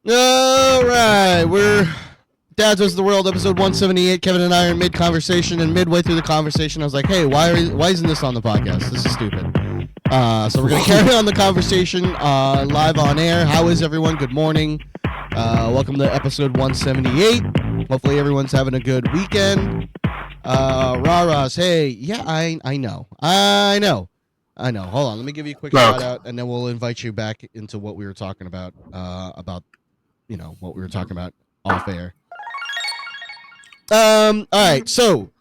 All right, we're Dads vs. the World, episode 178. Kevin and I are in mid-conversation, and midway through the conversation, I was like, hey, why isn't this on the podcast? This is stupid. So we're going to carry on the conversation live on air. How is everyone? Good morning. Welcome to episode 178. Hopefully everyone's having a good weekend. Rah-rahs, hey, yeah, I know. Hold on, let me give you a quick shout out, and then we'll invite you back into what we were talking about, what we were talking about off air. All right, so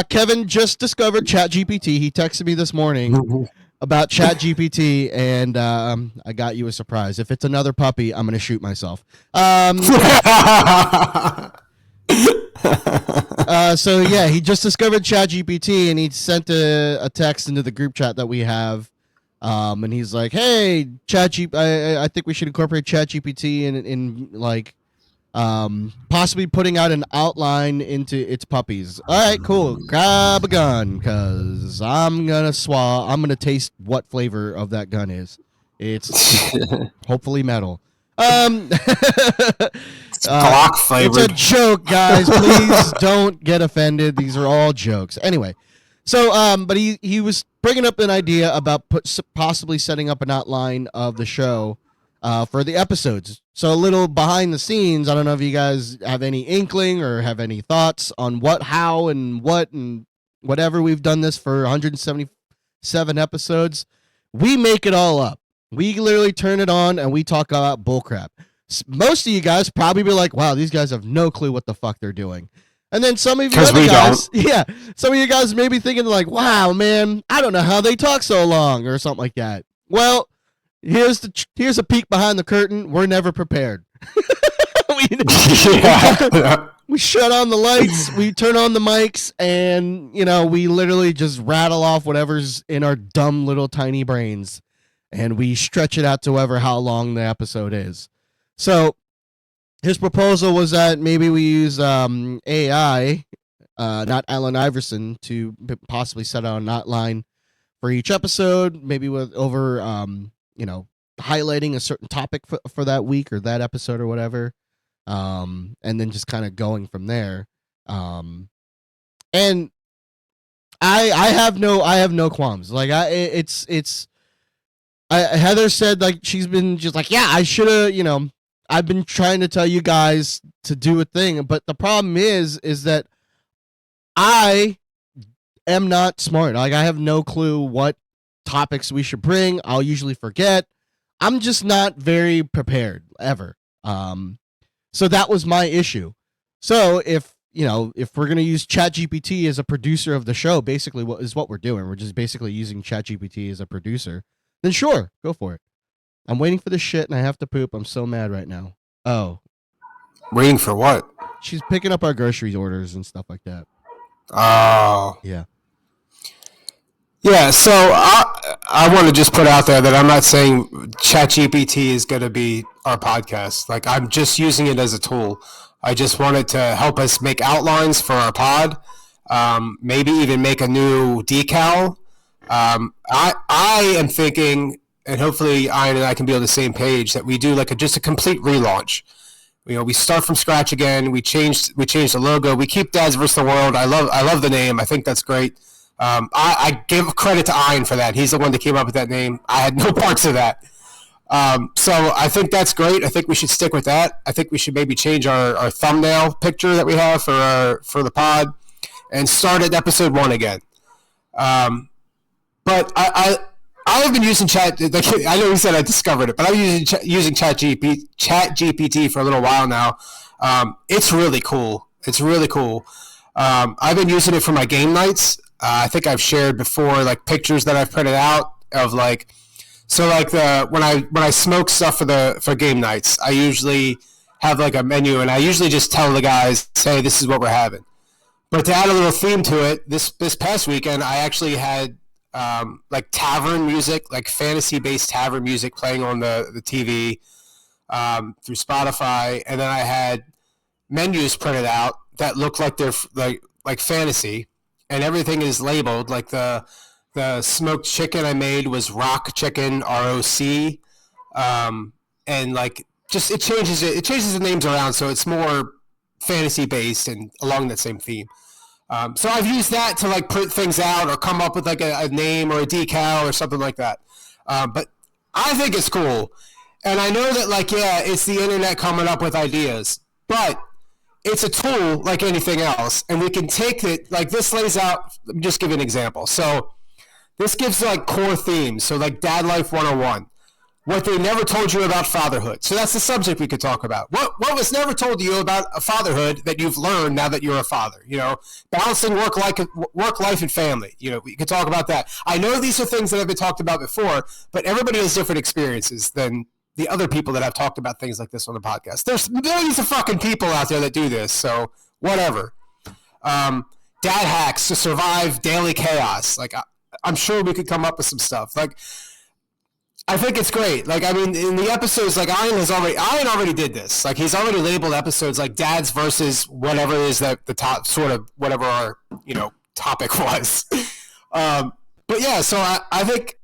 Kevin just discovered ChatGPT. He texted me this morning about ChatGPT, and I got you a surprise. If it's another puppy, I'm going to shoot myself. So yeah, he just discovered ChatGPT, and he sent a text into the group chat that we have, and he's like, "Hey, ChatGPT, I think we should incorporate ChatGPT in like possibly putting out an outline into its puppies." All right, cool. Grab a gun, because I'm gonna taste what flavor of that gun is. It's hopefully metal. Glock flavored. It's a joke, guys. Please don't get offended. These are all jokes. Anyway, so but he was bringing up an idea about possibly setting up an outline of the show for the episodes. So a little behind the scenes. I don't know if you guys have any inkling or have any thoughts on what, how, and what and whatever. We've done this for 177 episodes. We make it all up. We literally turn it on and we talk about bullcrap. Most of you guys probably be like, wow, these guys have no clue what the fuck they're doing. And then some of you other guys, some of you guys may be thinking like, wow, man, I don't know how they talk so long or something like that. Well, here's a peek behind the curtain. We're never prepared. We shut on the lights, we turn on the mics, and we literally just rattle off whatever's in our dumb little tiny brains, and we stretch it out to how long the episode is. So his proposal was that maybe we use AI, not Allen Iverson, to possibly set out an outline for each episode, maybe with highlighting a certain topic for that week or that episode or whatever, and then just kind of going from there. And I have no qualms. Like Heather said, like, she's been just like, yeah, I should have, I've been trying to tell you guys to do a thing, but the problem is that I am not smart. Like, I have no clue what topics we should bring. I'll usually forget. I'm just not very prepared ever. So that was my issue. So if we're going to use ChatGPT as a producer of the show, basically what we're doing. We're just basically using ChatGPT as a producer. Then sure, go for it. I'm waiting for the shit and I have to poop. I'm so mad right now. Oh. Waiting for what? She's picking up our grocery orders and stuff like that. Oh. Yeah. Yeah, so I want to just put out there that I'm not saying ChatGPT is going to be our podcast. Like, I'm just using it as a tool. I just wanted to help us make outlines for our pod, maybe even make a new decal. I am thinking, and hopefully Ian and I can be on the same page, that we do like just a complete relaunch. We start from scratch again. We changed the logo. We keep Dads vs. the World. I love the name. I think that's great. I give credit to Ian for that. He's the one that came up with that name. I had no parts of that. So I think that's great. I think we should stick with that. I think we should maybe change our thumbnail picture that we have for the pod and start at episode 1 again. But I've been using Chat. I know we said I discovered it, but I've been using ChatGPT for a little while now. It's really cool. I've been using it for my game nights. I think I've shared before, like, pictures that I've printed out of when I smoke stuff for game nights. I usually have like a menu, and I usually just tell the guys, "Hey, this is what we're having." But to add a little theme to it, this past weekend, I actually had like tavern music, like fantasy-based tavern music playing on the TV through Spotify, and then I had menus printed out that look like they're like fantasy, and everything is labeled. Like the smoked chicken I made was rock chicken, ROC, and like just it changes the names around so it's more fantasy based and along that same theme. So I've used that to like print things out or come up with like a name or a decal or something like that. But I think it's cool. And I know that like, yeah, it's the internet coming up with ideas, but it's a tool like anything else. And we can take it, like this lays out, let me just give you an example. So this gives like core themes. So like Dad Life 101. What they never told you about fatherhood. So that's the subject we could talk about. What was never told to you about a fatherhood that you've learned now that you're a father? You know, balancing work life and family. You know, we could talk about that. I know these are things that have been talked about before, but everybody has different experiences than the other people that have talked about things like this on the podcast. There's millions of fucking people out there that do this. So whatever. Dad hacks to survive daily chaos. Like I'm sure we could come up with some stuff. Like I think it's great. Like, I mean, in the episodes, like Ian already did this. Like, he's already labeled episodes like dads versus whatever it is that the top sort of whatever our, you know, topic was. But yeah, so I think.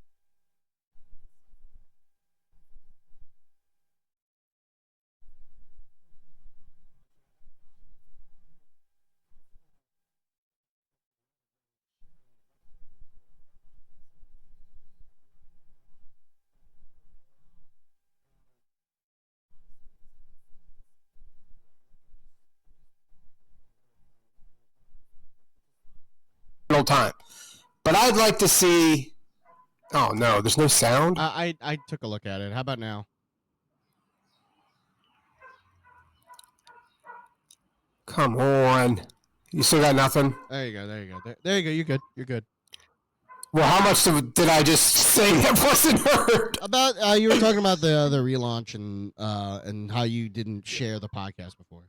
Time. But I'd like to see. Oh no, there's no sound. I took a look at it. How about now? Come on, you still got nothing. There you go. There you go. There you go. You're good. You're good. Well, how much did I just say that wasn't heard? About you were talking about the relaunch and how you didn't share the podcast before.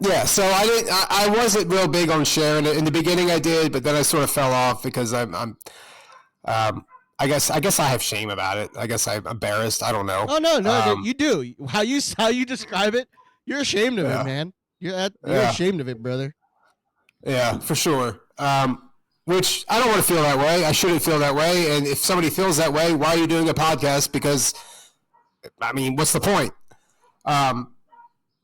Yeah, so I wasn't real big on sharing it in the beginning. I did, but then I sort of fell off because I guess I have shame about it. I guess I'm embarrassed. I don't know. Oh no, you do. How you describe it, you're ashamed of it, man. You're ashamed of it, brother. Yeah, for sure. Which I don't want to feel that way. I shouldn't feel that way. And if somebody feels that way, why are you doing a podcast? Because, I mean, what's the point?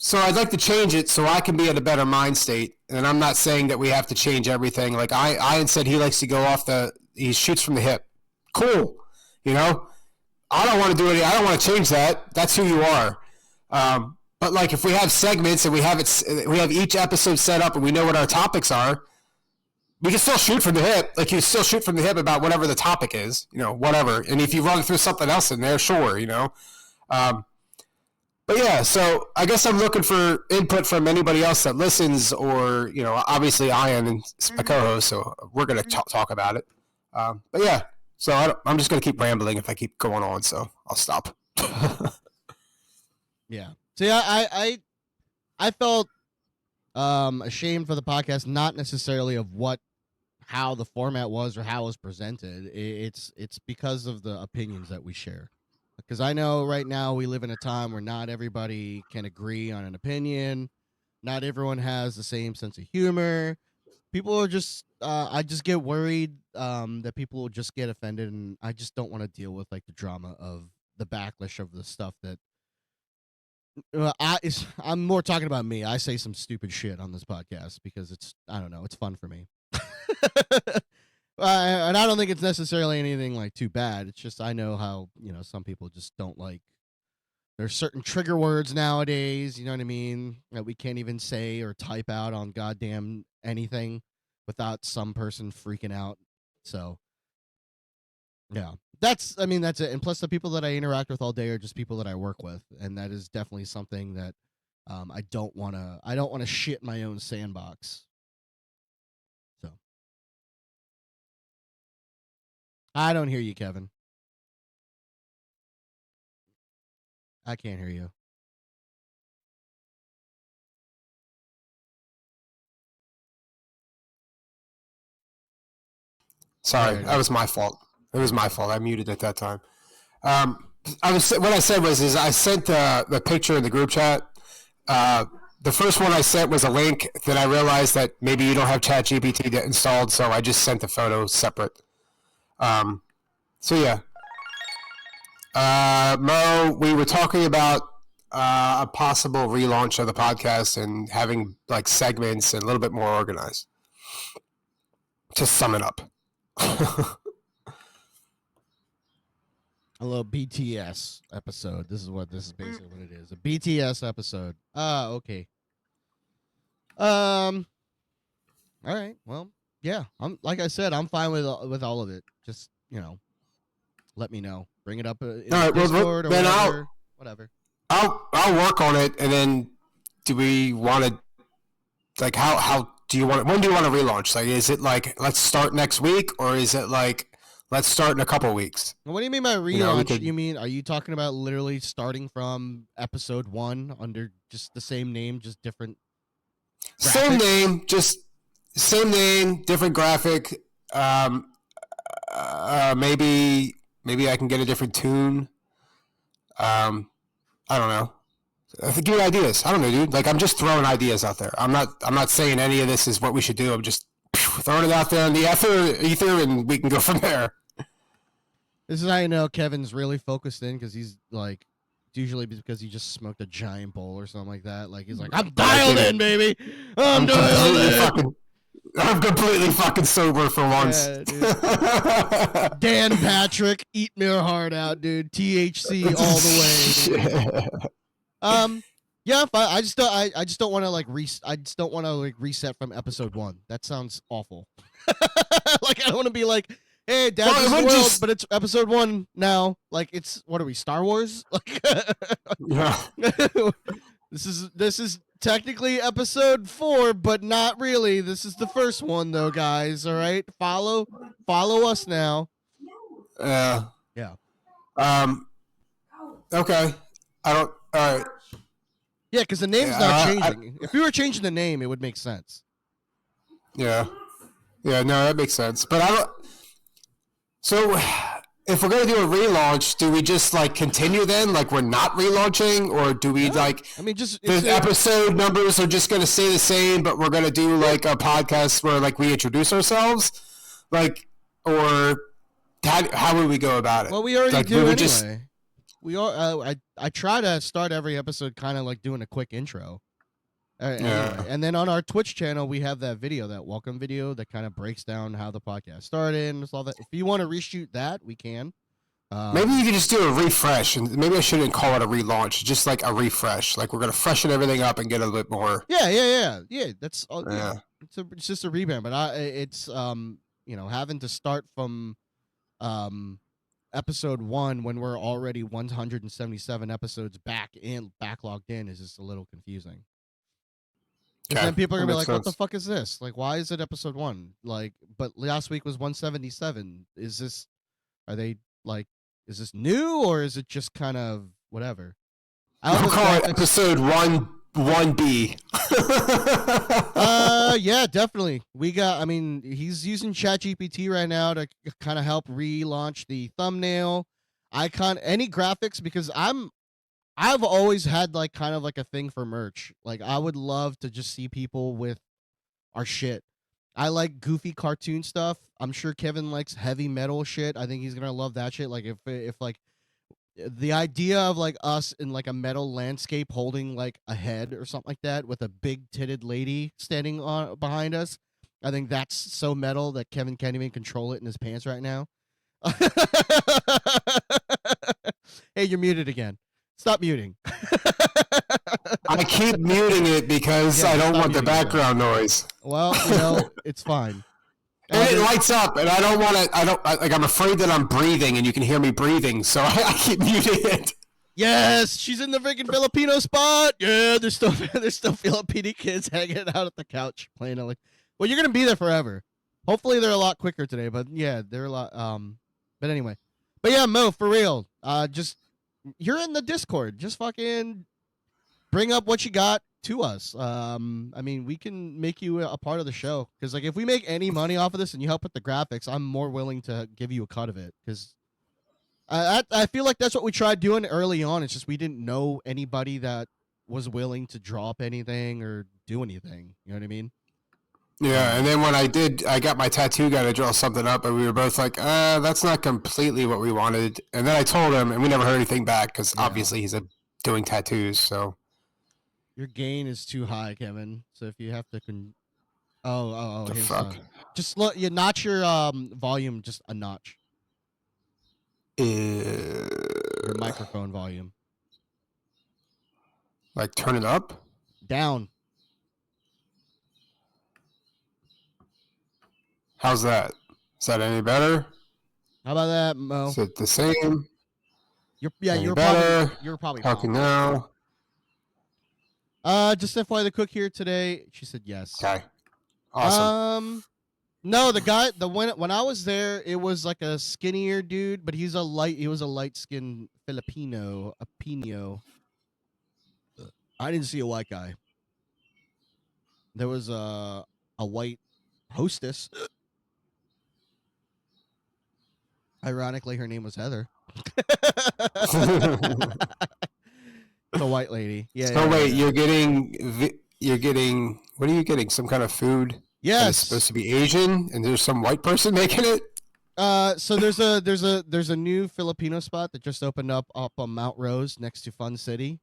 So I'd like to change it so I can be in a better mind state. And I'm not saying that we have to change everything. Like Ian said, he likes to go he shoots from the hip. Cool. You know, I don't want to do it. I don't want to change that. That's who you are. But like if we have segments and we have each episode set up and we know what our topics are, we can still shoot from the hip. Like you still shoot from the hip about whatever the topic is, you know, whatever. And if you run through something else in there, sure, you know. But yeah, so I guess I'm looking for input from anybody else that listens, or you know, obviously Ian and my co-host, so we're gonna talk about it. But yeah, so I'm just gonna keep rambling if I keep going on, so I'll stop. Yeah. See, I felt ashamed for the podcast, not necessarily of how the format was or how it was presented. It's because of the opinions that we share. Because I know right now we live in a time where not everybody can agree on an opinion. Not everyone has the same sense of humor. People are just, I just get worried that people will just get offended, and I just don't want to deal with like the drama of the backlash of the stuff that. I'm more talking about me. I say some stupid shit on this podcast because I don't know, it's fun for me. And I don't think it's necessarily anything like too bad. It's just I know how, you know, some people just don't like. There's certain trigger words nowadays, you know what I mean, that we can't even say or type out on goddamn anything without some person freaking out. So, yeah, that's it. And plus, the people that I interact with all day are just people that I work with, and that is definitely something that I don't want to shit my own sandbox. So. I don't hear you, Kevin. I can't hear you. Sorry, that was my fault. It was my fault. I muted at that time. What I said was I sent the picture in the group chat. The first one I sent was a link. Then I realized that maybe you don't have ChatGPT installed, so I just sent the photo separate. So yeah. Mo, we were talking about a possible relaunch of the podcast and having like segments and a little bit more organized. To sum it up. A little BTS episode. This is basically what it is. A BTS episode. Okay. All right. Well, yeah. I'm like I said, I'm fine with all of it. Just, let me know. Bring it up in All right, Discord or then whatever. I'll work on it, and then do we want to like how do you want when do you want to relaunch? Like, is it like let's start next week, or is it like let's start in a couple weeks? What do you mean by relaunch? You mean, are you talking about literally starting from episode 1 under just the same name, just different graphics? Same name, different graphic. Maybe I can get a different tune. I don't know. Give me ideas. I don't know, dude. Like, I'm just throwing ideas out there. I'm not saying any of this is what we should do. I'm just throwing it out there in the ether, and we can go from there. This is how you know Kevin's really focused in, because he's like, it's usually because he just smoked a giant bowl or something like that. Like, he's like, I'm dialed in, baby. I'm dialed in. I'm completely fucking sober for once. Yeah, Dan Patrick, eat me heart out, dude. THC all the way. Yeah, I just don't want to like reset from episode 1. That sounds awful. Like, I don't want to be like, hey, Dad's World, but it's episode 1 now. Like, it's, what are we, Star Wars? Like, yeah. This is technically episode 4, but not really. This is the first one, though, guys. All right, follow us now. Yeah. Okay. I don't. All right. Yeah, because the name's not changing. If we were changing the name, it would make sense. Yeah. Yeah. No, that makes sense. But I don't. So, if we're gonna do a relaunch, do we just like continue then, like we're not relaunching, or do we like? I mean, just the episode numbers are just gonna stay the same, but we're gonna do like a podcast where like we introduce ourselves, like, or how would we go about it? Well, we already do anyway. We are. I try to start every episode kind of like doing a quick intro. Anyway. And then on our Twitch channel, we have that video, that welcome video that kind of breaks down how the podcast started and all that. If you want to reshoot that, we can. Maybe you can just do a refresh, and maybe I shouldn't call it a relaunch, just like a refresh. Like, we're gonna freshen everything up and get a little bit more. Yeah. That's all. Yeah. It's just a rebrand, but it's having to start from episode 1 when we're already 177 episodes backlogged in is just a little confusing. And then people are gonna be like, "What the fuck is this? Like, why is it episode 1? Like, but last week was 177. Is this new, or is it just kind of whatever?" I'll call it episode 1B. Yeah, definitely. He's using ChatGPT right now to kind of help relaunch the thumbnail, icon, any graphics, because I've always had like kind of like a thing for merch. Like, I would love to just see people with our shit. I like goofy cartoon stuff. I'm sure Kevin likes heavy metal shit. I think he's gonna love that shit. Like, if like the idea of like us in like a metal landscape holding like a head or something like that with a big titted lady standing on behind us, I think that's so metal that Kevin can't even control it in his pants right now. Hey, you're muted again. Stop muting. I keep muting it because I don't want the background noise. Well, it's fine. And it lights up, and I don't want to. I'm afraid that I'm breathing, and you can hear me breathing, so I keep muting it. Yes, she's in the freaking Filipino spot. Yeah, there's still Filipino kids hanging out at the couch playing. Well, you're gonna be there forever. Hopefully, they're a lot quicker today, but yeah, they're a lot. But anyway, yeah, Mo, for real. You're in the Discord. Just fucking bring up what you got to us. We can make you a part of the show, because like if we make any money off of this and you help with the graphics, I'm more willing to give you a cut of it, because I feel like that's what we tried doing early on. It's just we didn't know anybody that was willing to draw up anything or do anything. You know what I mean? Yeah, and then when I got my tattoo guy to draw something up, and we were both like, that's not completely what we wanted. And then I told him, and we never heard anything back because obviously he's doing tattoos. So Your gain is too high, Kevin. So if you have to, the his fuck, just look, you notch your volume just a notch. Your microphone volume like turn it up, down. How's that? Is that any better? How about that, Mo? Is it the same? You're better? probably Talking fine. now. Just FYI, the cook here today. She said yes. Okay. Awesome. No, the guy, when I was there, it was like a skinnier dude, but he was a light skinned Filipino, a Pino. I didn't see a white guy. There was a white hostess. Ironically, her name was Heather. The white lady. Yeah. So wait, you're getting what are you getting? Some kind of food? Yes. That is supposed to be Asian, and there's some white person making it. So there's a new Filipino spot that just opened up on Mount Rose next to Fun City.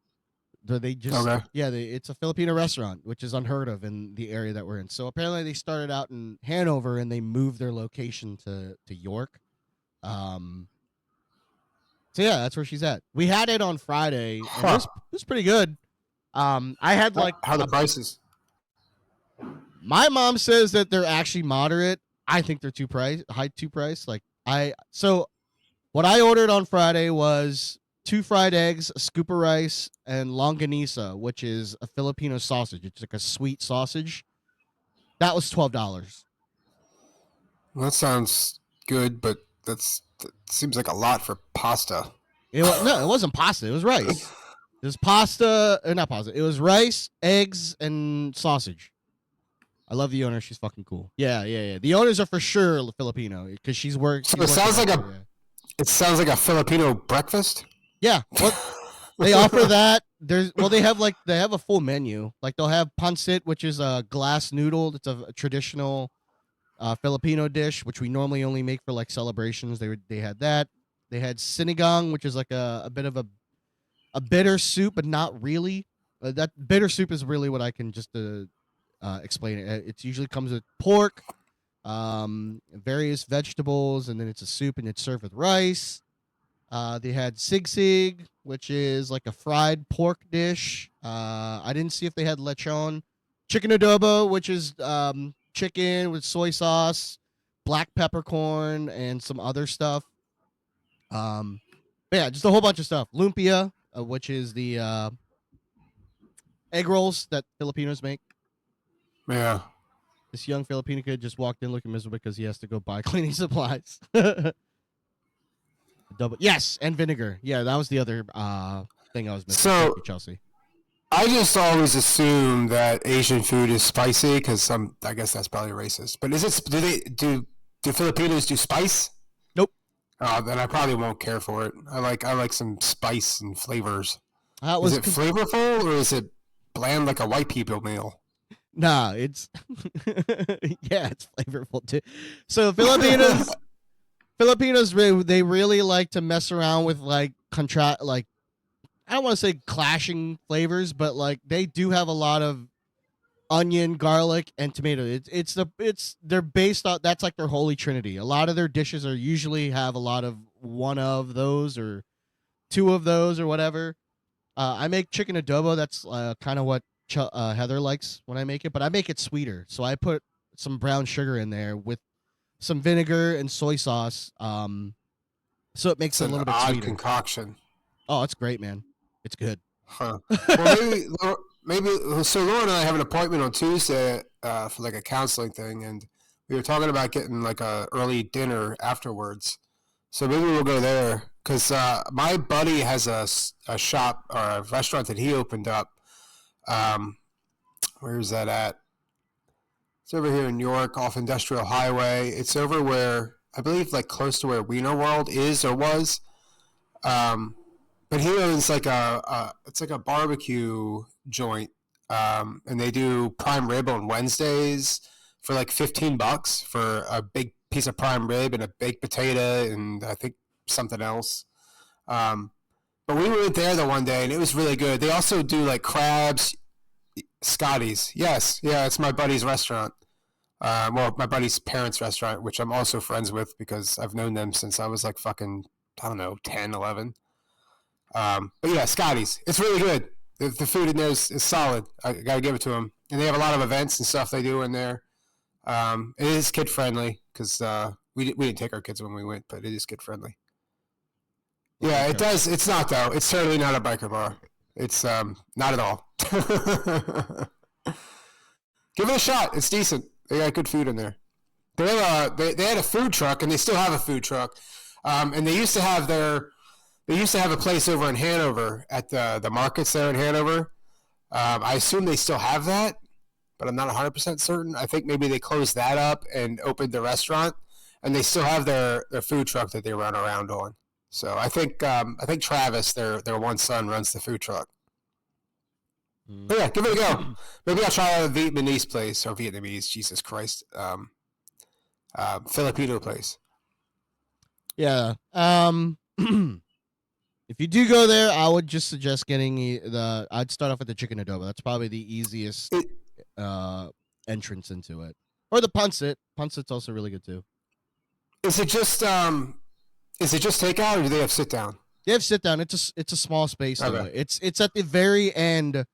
It's a Filipino restaurant, which is unheard of in the area that we're in. So apparently they started out in Hanover and they moved their location to York. So yeah, that's where she's at. We had it on Friday. And it was pretty good. I had like how the prices. My mom says that they're actually moderate. I think they're too price. So what I ordered on Friday was 2 fried eggs, a scoop of rice, and longanisa, which is a Filipino sausage. It's like a sweet sausage. That was $12. Well, that sounds good, but that seems like a lot for pasta. It wasn't pasta. It was rice. It was pasta, not pasta. It was rice, eggs, and sausage. I love the owner. She's fucking cool. Yeah. The owners are for sure Filipino because she's worked. So it sounds like a Filipino breakfast. Yeah. Well, they offer that. They have a full menu. Like they'll have pancit, which is a glass noodle. It's a traditional Filipino dish, which we normally only make for like celebrations. They had that. They had sinigang, which is like a bit of a bitter soup, but not really. That bitter soup is really what I can just explain it. It usually comes with pork, various vegetables, and then it's a soup, and it's served with rice. They had sig, which is like a fried pork dish. I didn't see if they had lechon. Chicken adobo, which is chicken with soy sauce, black peppercorn, and some other stuff. Yeah, just a whole bunch of stuff. Lumpia, which is the egg rolls that Filipinos make. Yeah. This young Filipino kid just walked in looking miserable because he has to go buy cleaning supplies. Yes, and vinegar. Yeah, that was the other thing I was missing. So, Chelsea. I just always assume that Asian food is spicy because I guess that's probably racist. But do Filipinos do spice? Nope. Then I probably won't care for it. I like some spice and flavors. Is it flavorful or is it bland like a white people meal? Nah, it's it's flavorful too. So Filipinos they really like to mess around with like I don't want to say clashing flavors, but like they do have a lot of onion, garlic, and tomato. They're based on, that's like their holy trinity. A lot of their dishes are usually have a lot of one of those or two of those or whatever. I make chicken adobo. That's kind of what Heather likes when I make it, but I make it sweeter. So I put some brown sugar in there with some vinegar and soy sauce. So it makes it a little bit sweeter. Concoction. Oh, it's great, man. It's good. Huh. Well, maybe. So Laura and I have an appointment on Tuesday for like a counseling thing, and we were talking about getting like a early dinner afterwards. So maybe we'll go there because my buddy has a shop or a restaurant that he opened up. Where is that at? It's over here in York, off Industrial Highway. It's over where I believe, like close to where Wiener World is or was. But he owns like it's like a barbecue joint, and they do prime rib on Wednesdays, for like $15 for a big piece of prime rib and a baked potato and I think something else. But we went there the one day and it was really good. They also do like crabs, Scotty's. Yes, yeah, it's my buddy's restaurant. Well, my buddy's parents' restaurant, which I'm also friends with because I've known them since I was like fucking, I don't know, 10, 11. But yeah, Scotty's. It's really good. The food in there is solid. I gotta give it to them. And they have a lot of events and stuff they do in there. It is kid friendly because we didn't take our kids when we went, but it is kid friendly. Yeah, okay. It does. It's not though. It's certainly not a biker bar. It's not at all. Give it a shot. It's decent. They got good food in there. They had a food truck, and they still have a food truck. And they used to have a place over in Hanover at the markets there in Hanover. I assume they still have that, but I'm not 100% certain. I think maybe they closed that up and opened the restaurant, and they still have their food truck that they run around on. So I think Travis, their one son, runs the food truck. But yeah, give it a go. Maybe I'll try a Vietnamese place or Vietnamese. Jesus Christ, Filipino place. Yeah. If you do go there, I would just suggest getting I'd start off with the chicken adobo. That's probably the easiest entrance into it. Or the pancit. Pancit's also really good too. Is it just takeout or do they have sit down? They have sit down. It's a small space. Okay. It's at the very end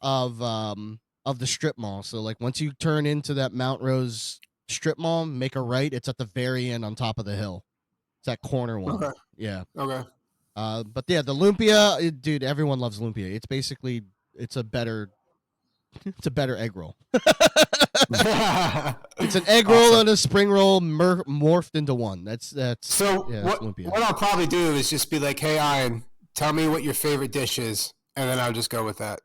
of the strip mall. So like once you turn into that Mount Rose strip mall, make a right. It's at the very end on top of the hill. It's that corner one. Okay. Yeah. Okay. But yeah, the lumpia, dude, everyone loves lumpia. It's basically it's a better egg roll. It's an egg roll and a spring roll morphed into one. That's so. Yeah, what I'll probably do is just be like, "Hey, Ian, tell me what your favorite dish is," and then I'll just go with that.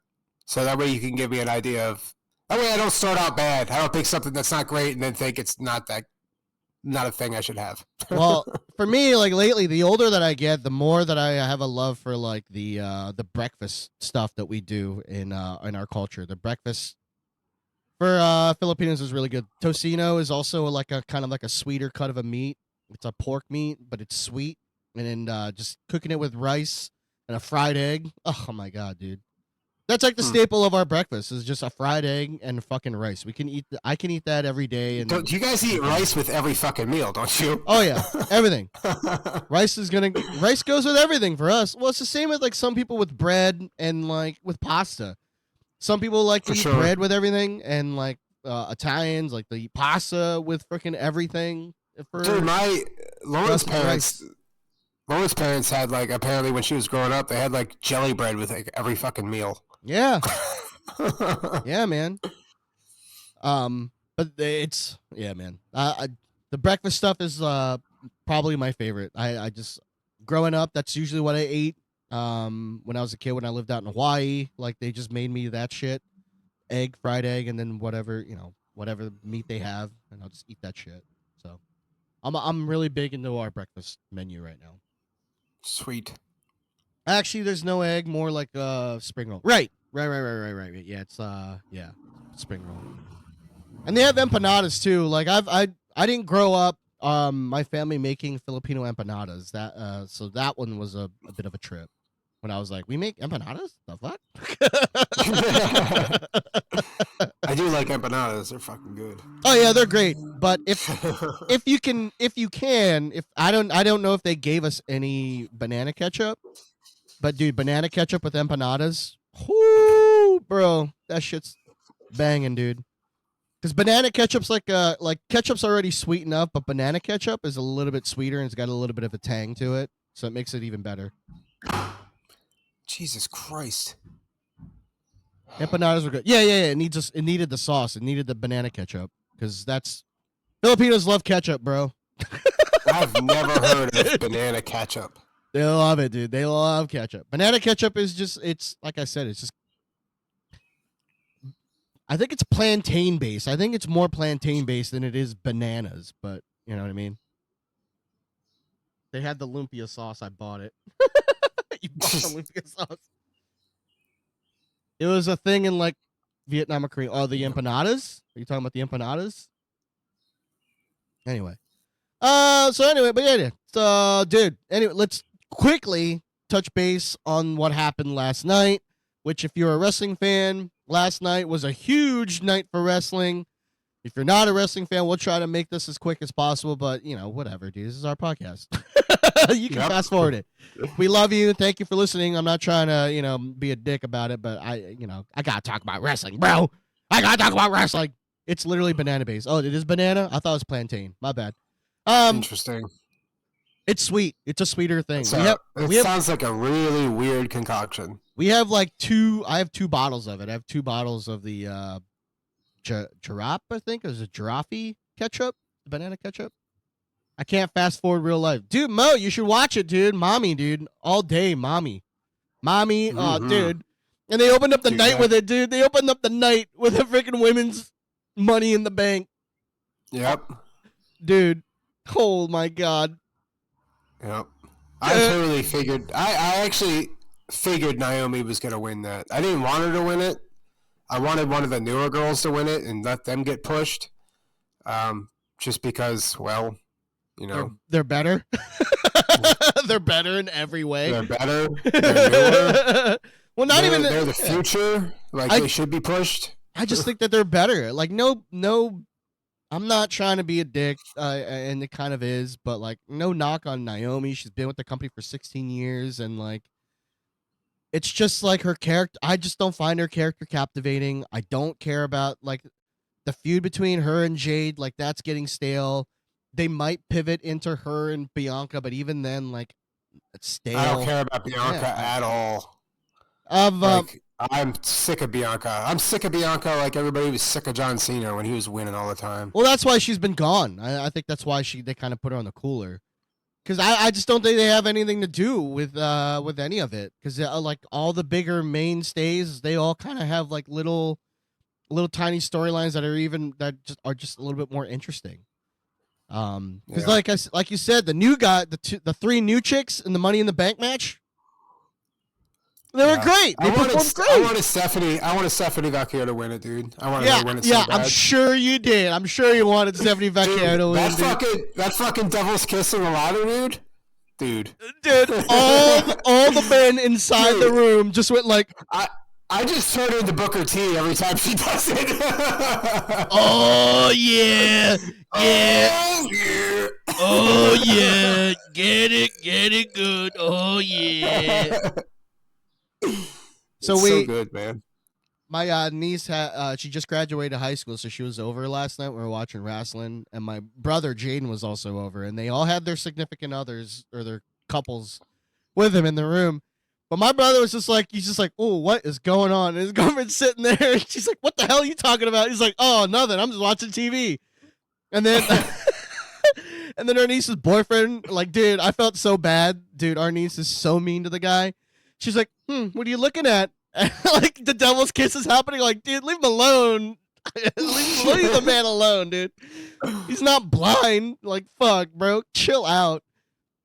So that way you can give me an idea of. That way I don't start out bad. I don't pick something that's not great and then think it's not a thing I should have. Well, for me, like lately, the older that I get, the more that I have a love for like the breakfast stuff that we do in our culture. The breakfast for Filipinos is really good. Tocino is also like a kind of like a sweeter cut of a meat. It's a pork meat, but it's sweet. And then just cooking it with rice and a fried egg. Oh my god, dude. That's like the staple of our breakfast is just a fried egg and fucking rice. I can eat that every day. And you guys eat rice with every fucking meal, don't you? Oh yeah, everything. Rice goes with everything for us. Well, it's the same with like some people with bread and like with pasta. Some people like to eat bread with everything, and like Italians like to eat pasta with freaking everything. Dude, Lauren's parents had like apparently when she was growing up, they had like jelly bread with like every fucking meal. Yeah. Yeah, man. But it's man. The breakfast stuff is probably my favorite. I just growing up, that's usually what I ate. When I was a kid, when I lived out in Hawaii, like they just made me that shit, fried egg, and then whatever meat they have, and I'll just eat that shit. So, I'm really big into our breakfast menu right now. Sweet. Actually, there's no egg, more like spring roll. Right. Yeah, it's spring roll. And they have empanadas too. Like I didn't grow up my family making Filipino empanadas. So that one was a bit of a trip. When I was like, we make empanadas? The fuck? I do like empanadas. They're fucking good. Oh yeah, they're great. But if I don't know if they gave us any banana ketchup. But dude, banana ketchup with empanadas, whoo, bro, that shit's banging, dude. Because banana ketchup's like ketchup's already sweet enough, but banana ketchup is a little bit sweeter and it's got a little bit of a tang to it, so it makes it even better. Jesus Christ. Empanadas were good. Yeah. It needed the sauce. It needed the banana ketchup because Filipinos love ketchup, bro. I've never heard of banana ketchup. They love it, dude. They love ketchup. Banana ketchup is it's like I said, it's just. I think it's plantain based. I think it's more plantain based than it is bananas, but you know what I mean? They had the lumpia sauce. I bought it. You bought the lumpia sauce. It was a thing in like Vietnam or Korean. Oh, the empanadas? Are you talking about the empanadas? Anyway. So anyway, but yeah. So, dude, anyway, let's quickly touch base on what happened last night, which if you're a wrestling fan, last night was a huge night for wrestling. If you're not a wrestling fan, we'll try to make this as quick as possible, but, whatever, dude. This is our podcast. You can fast forward it. We love you. Thank you for listening. I'm not trying to, be a dick about it, but I got to talk about wrestling, bro. I got to talk about wrestling. It's literally banana based. Oh, it is banana? I thought it was plantain. My bad. Interesting. It's sweet. It's a sweeter thing. It sounds like a really weird concoction. We have I have 2 bottles of it. I have 2 bottles of the giraffe, I think. It was a giraffe ketchup, banana ketchup. I can't fast forward real life. Dude, Mo, you should watch it, dude. Mommy, dude. All day, mommy. Dude. And they opened up the night with it, dude. They opened up the night with the freaking women's Money in the Bank. Yep. Dude. Oh, my God. Yep. I totally figured. I actually figured Naomi was going to win that. I didn't want her to win it. I wanted one of the newer girls to win it and let them get pushed. Just because, well, they're better. They're better in every way. They're better. They're newer. Well, they're the future. They should be pushed. I just think that they're better. Like, no, I'm not trying to be a dick, and it kind of is, but no knock on Naomi. She's been with the company for 16 years, and it's just her character. I just don't find her character captivating. I don't care about the feud between her and Jade. That's getting stale. They might pivot into her and Bianca, but even then, it's stale. I don't care about Bianca at all. I'm sick of Bianca. I'm sick of Bianca like everybody was sick of John Cena when he was winning all the time. Well, that's why she's been gone. I think that's why they kind of put her on the cooler. Because I just don't think they have anything to do with any of it. Because all the bigger mainstays, they all kind of have little tiny storylines that are just a little bit more interesting. Because like you said, the new guy, the 3 new chicks in the Money in the Bank match, they were great. They performed great. I wanted Stephanie Vacchio to win it, dude. I wanted her to win it so bad. I'm sure you did. I'm sure you wanted Stephanie Vacchio to win. That fucking devil's kiss in the ladder, dude. Dude, all the men inside the room just went I just turn into Booker T every time she does it. Oh yeah, yeah, oh yeah, get it good. Oh yeah. So good, man. My niece she just graduated high school, so she was over last night. We were watching wrestling, and my brother Jaden was also over, and they all had their significant others or their couples with him in the room. But my brother was he's just like, oh, what is going on? And his girlfriend's sitting there, and she's like, what the hell are you talking about? He's like, oh, nothing. I'm just watching TV. And then, and then our niece's boyfriend, dude, I felt so bad. Dude, our niece is so mean to the guy. She's like, what are you looking at? And, the devil's kiss is happening. Dude, leave him alone. leave the man alone, dude. He's not blind. Fuck, bro. Chill out.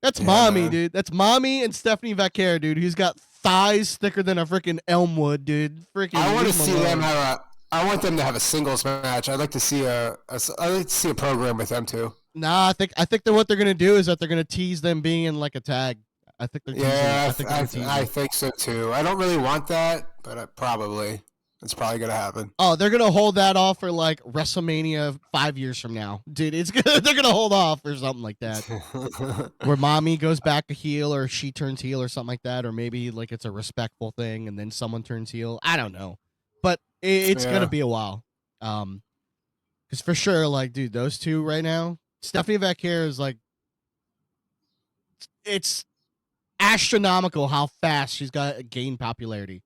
That's mommy, dude. That's mommy and Stephanie Vacquer, dude. Who's got thighs thicker than a freaking Elmwood, dude. Freaking. I want to see them have I want them to have a singles match. I'd like to see a program with them too. Nah, I think that what they're gonna do is that they're gonna tease them being in a tag. I think they're teasing. Yeah, I think so too. I don't really want that, but it's probably gonna happen. Oh, they're gonna hold that off for WrestleMania 5 years from now, dude. They're gonna hold off or something like that, where mommy goes back a heel or she turns heel or something like that, or maybe it's a respectful thing and then someone turns heel. I don't know, but it's gonna be a while. Because for sure, dude, those two right now, Stephanie Vacquer is it's astronomical how fast she's got gained popularity.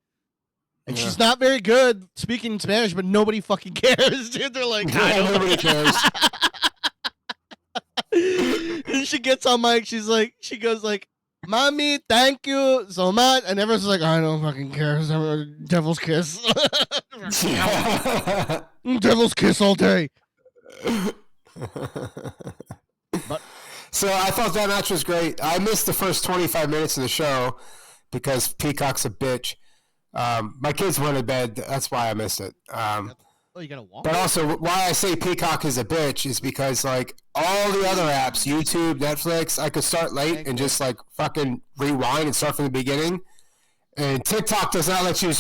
And she's not very good speaking Spanish, but nobody fucking cares, dude. They're nobody cares. And she gets on mic, she goes Mommy, thank you so much. And everyone's I don't fucking care. Devil's kiss. Devil's kiss all day. So I thought that match was great. I missed the first 25 minutes of the show because Peacock's a bitch. My kids went to bed. That's why I missed it. Oh, you got a waffle? But also, why I say Peacock is a bitch is because, like, all the other apps, YouTube, Netflix, I could start late and just, like, fucking rewind and start from the beginning. And TikTok does not let you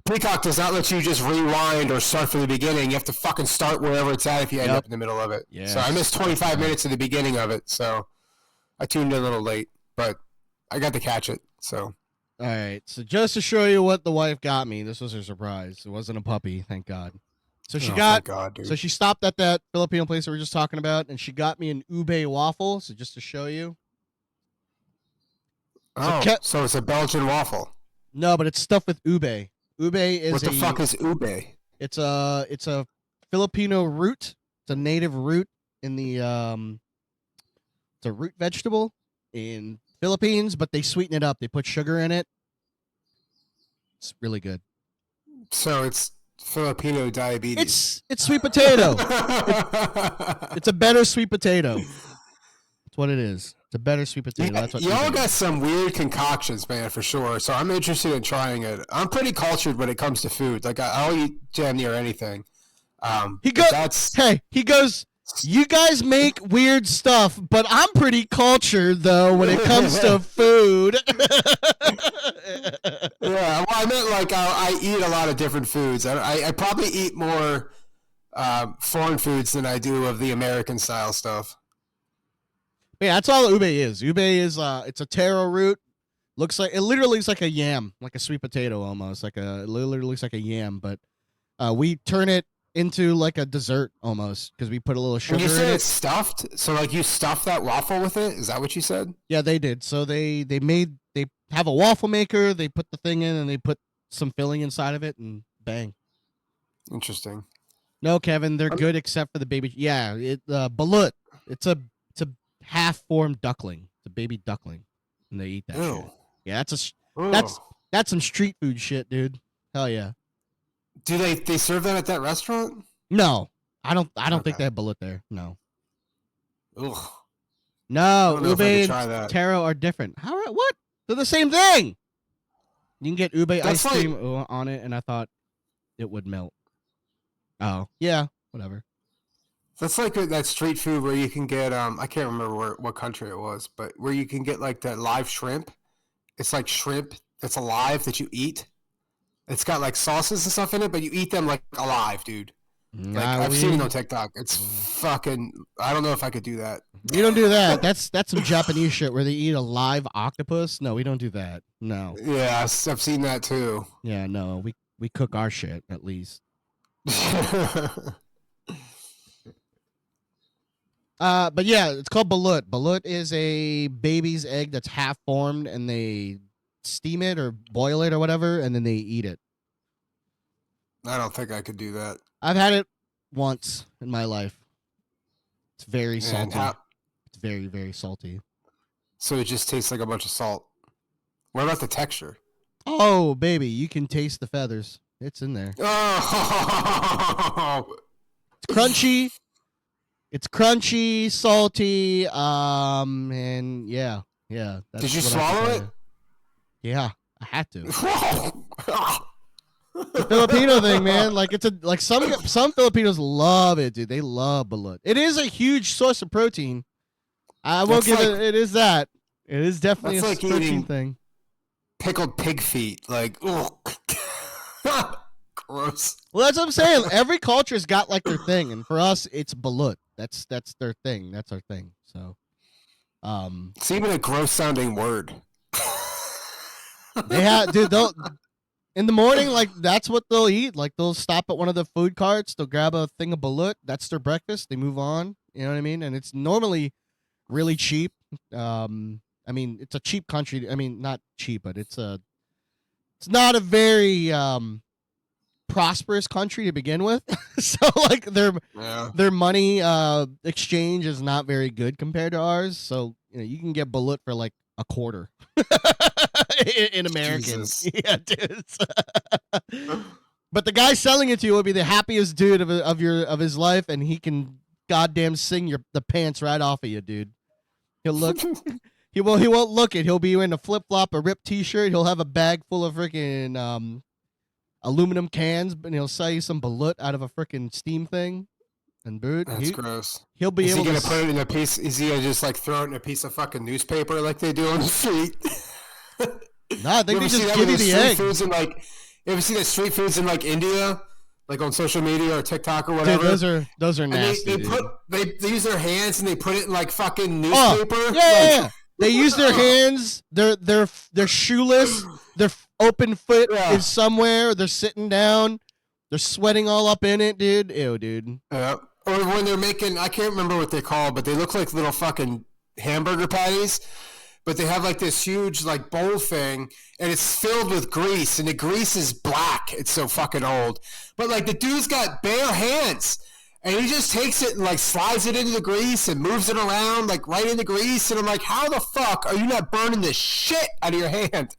Peacock does not let you just rewind or start from the beginning. You have to fucking start wherever it's at if you end up in the middle of it. Yes. So I missed 25 minutes at the beginning of it. So I tuned in a little late, but I got to catch it. So. All right, so just to show you what the wife got me, this was her surprise. It wasn't a puppy, thank God. So so she stopped at that Filipino place that we were just talking about, and she got me an ube waffle. So just to show you. So it's a Belgian waffle. No, but it's stuffed with ube. Ube is what the fuck is ube? It's a Filipino root. It's a native root in the it's a root vegetable in Philippines, but they sweeten it up. They put sugar in it. It's really good. So it's Filipino diabetes. It's sweet potato. It's a better sweet potato. That's what it is. It's a better sweet potato. That's what y'all got some weird concoctions, man, for sure. So I'm interested in trying it. I'm pretty cultured when it comes to food. Like I'll eat damn near anything. He goes, you guys make weird stuff, but I'm pretty cultured, though, when it comes to food. Yeah, well, I meant like I eat a lot of different foods. I probably eat more foreign foods than I do of the American-style stuff. Yeah, that's all ube is. Ube is it's a taro root. It literally looks like a yam, like a sweet potato almost. It literally looks like a yam, but we turn it into like a dessert almost because we put a little sugar in it. And you said it's stuffed, so like you stuffed that waffle with it? Is that what you said? Yeah, they did. So they have a waffle maker. They put the thing in and they put some filling inside of it, and bang. Interesting. No, Kevin, they're good except for the baby. Yeah, balut. It's a half-formed duckling. It's a baby duckling, and they eat that shit. Yeah, that's some street food shit, dude. Hell yeah. Do they serve that at that restaurant? No, I don't think they have balut there. No. Ugh. No, ube and taro are different. What? They're the same thing. You can get ube ice cream on it, and I thought it would melt. Oh, yeah, whatever. That's like that street food where you can get I can't remember what country it was, but where you can get like that live shrimp. It's like shrimp that's alive that you eat. It's got like sauces and stuff in it, but you eat them like alive, dude. Like I've seen it on TikTok. It's fucking. I don't know if I could do that. We don't do that. That's some Japanese shit where they eat a live octopus. No, we don't do that. No. Yeah, I've seen that too. Yeah, no, we cook our shit at least. But yeah, it's called balut. Balut is a baby's egg that's half formed, and they steam it or boil it or whatever, and then they eat it. I don't think I could do that. I've had it once in my life. It's very salty. It's very, very salty. So it just tastes like a bunch of salt. What about the texture? Oh, baby, you can taste the feathers. It's in there. Oh. It's crunchy. It's crunchy, salty, and yeah. Did you swallow it? Yeah, I had to. The Filipino thing, man. Like some Filipinos love it, dude. They love balut. It is a huge source of protein. I will give it. It is that. It is definitely a protein thing. Pickled pig feet, like, oh, gross. Well, that's what I'm saying. Every culture's got like their thing, and for us, it's balut. That's their thing. That's our thing. So, it's even a gross sounding word. They have, dude. In the morning, like that's what they'll eat. Like they'll stop at one of the food carts. They'll grab a thing of balut. That's their breakfast. They move on. You know what I mean? And it's normally really cheap. I mean, it's a cheap country. I mean, not cheap, but it's not a very prosperous country to begin with. So like their money exchange is not very good compared to ours. So you can get balut for like a quarter in Americans. Yeah, dude. But the guy selling it to you will be the happiest dude of his life, and he can goddamn sing the pants right off of you, dude. He won't look it. He'll be wearing a flip flop, a ripped T-shirt. He'll have a bag full of freaking aluminum cans, and he'll sell you some balut out of a freaking steam thing. And dude, That's gross. He'll be Is able he gonna to put it in a piece? Is he gonna just like throw it in a piece of fucking newspaper like they do on the street? No, I think they just give you the egg. Foods in like, you ever see the street foods in like India, like on social media or TikTok or whatever? Dude, those are nasty. They use their hands and they put it in like fucking newspaper. Yeah. They use their hands. They're shoeless. Their open foot is somewhere. They're sitting down. They're sweating all up in it, dude. Ew, dude. Yeah. Or when they're making, I can't remember what they're called, but they look like little fucking hamburger patties. But they have like this huge like bowl thing, and it's filled with grease, and the grease is black. It's so fucking old. But like the dude's got bare hands, and he just takes it and like slides it into the grease and moves it around like right in the grease. And I'm like, how the fuck are you not burning the shit out of your hand?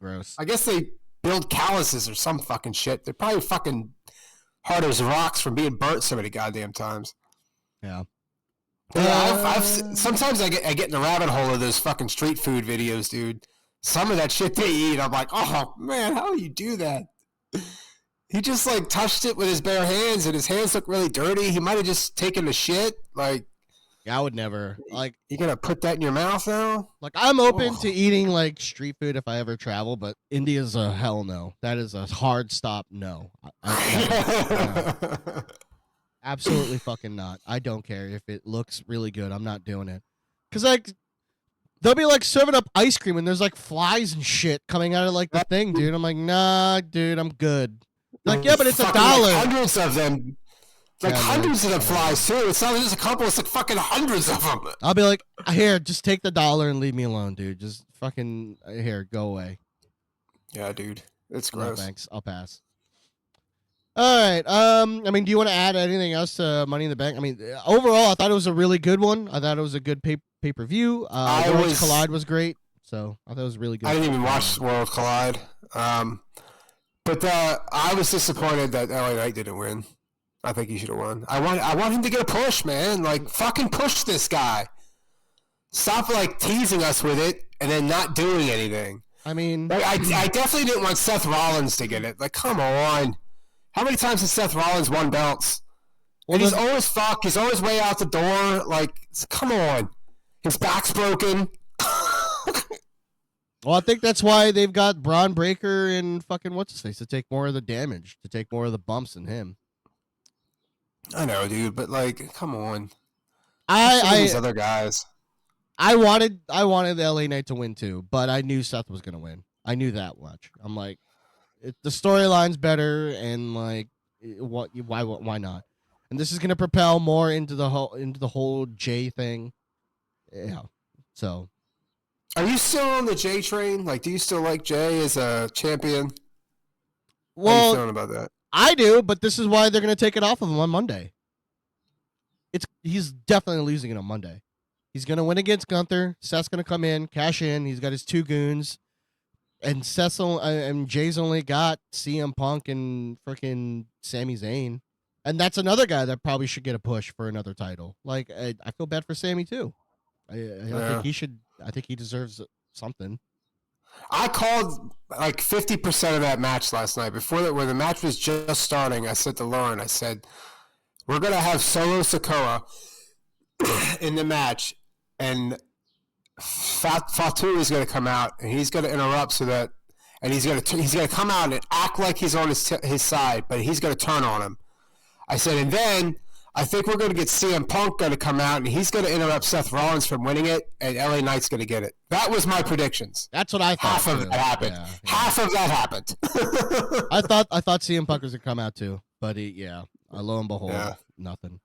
Gross. I guess they build calluses or some fucking shit. They're probably fucking hard as rocks from being burnt so many goddamn times. Yeah. Yeah, sometimes I get in the rabbit hole of those fucking street food videos, dude. Some of that shit they eat, I'm like, oh man, how do you do that? He just like touched it with his bare hands, and his hands look really dirty. He might have just taken the shit. Like, I would never. Like, you gonna put that in your mouth now? Like, I'm open to eating like street food if I ever travel, but India's a hell no. That is a hard stop. No. No. Absolutely fucking not. I don't care if it looks really good. I'm not doing it. Because, like, they'll be, like, serving up ice cream, and there's, like, flies and shit coming out of, like, the thing, dude. I'm like, nah, dude, I'm good. Like, yeah, but it's $1. Like hundreds of them. Like hundreds of them flies, too. It's not just a couple. It's like fucking hundreds of them. I'll be like, here, just take the $1 and leave me alone, dude. Just fucking, here, go away. Yeah, dude. It's gross. No, thanks. I'll pass. All right. I mean, do you want to add anything else to Money in the Bank? I mean, overall, I thought it was a really good one. I thought it was a good pay-per-view. Worlds Collide was great, so I thought it was really good. I didn't even watch World Collide. But I was disappointed that LA Knight didn't win. I think he should have won. I want him to get a push, man. Like, fucking push this guy. Stop, like, teasing us with it and then not doing anything. I mean... Like, I definitely didn't want Seth Rollins to get it. Like, come on. How many times has Seth Rollins won belts? Well, and he's always fucked. He's always way out the door. Like, come on. His back's broken. Well, I think that's why they've got Braun Breaker and fucking what's-his-face to take more of the damage, to take more of the bumps than him. I know, dude, but, like, come on. These other guys. I wanted the LA Knight to win, too, but I knew Seth was going to win. I knew that much. I'm like, the storyline's better, and like, why not? And this is gonna propel more into the whole Jay thing. Yeah. So, are you still on the Jay train? Like, do you still like Jay as a champion? Well, how are you feeling about that? I do, but this is why they're gonna take it off of him on Monday. He's definitely losing it on Monday. He's gonna win against Gunther. Seth's gonna come in, cash in. He's got his 2 goons. And Jay's only got CM Punk and freaking Sami Zayn. And that's another guy that probably should get a push for another title. Like, I feel bad for Sami, too. I think he should. I think he deserves something. I called like 50% of that match last night. When the match was just starting, I said to Lauren, I said, we're going to have Solo Sikoa in the match. And Fatu is going to come out, and he's going to interrupt and he's going to come out and act like he's on his side, but he's going to turn on him. I said, and then I think we're going to get CM Punk going to come out, and he's going to interrupt Seth Rollins from winning it, and LA Knight's going to get it. That was my predictions. That's what I thought. Half of that happened. Yeah. Half of that happened. I thought CM Punk was going to come out too, but lo and behold, nothing.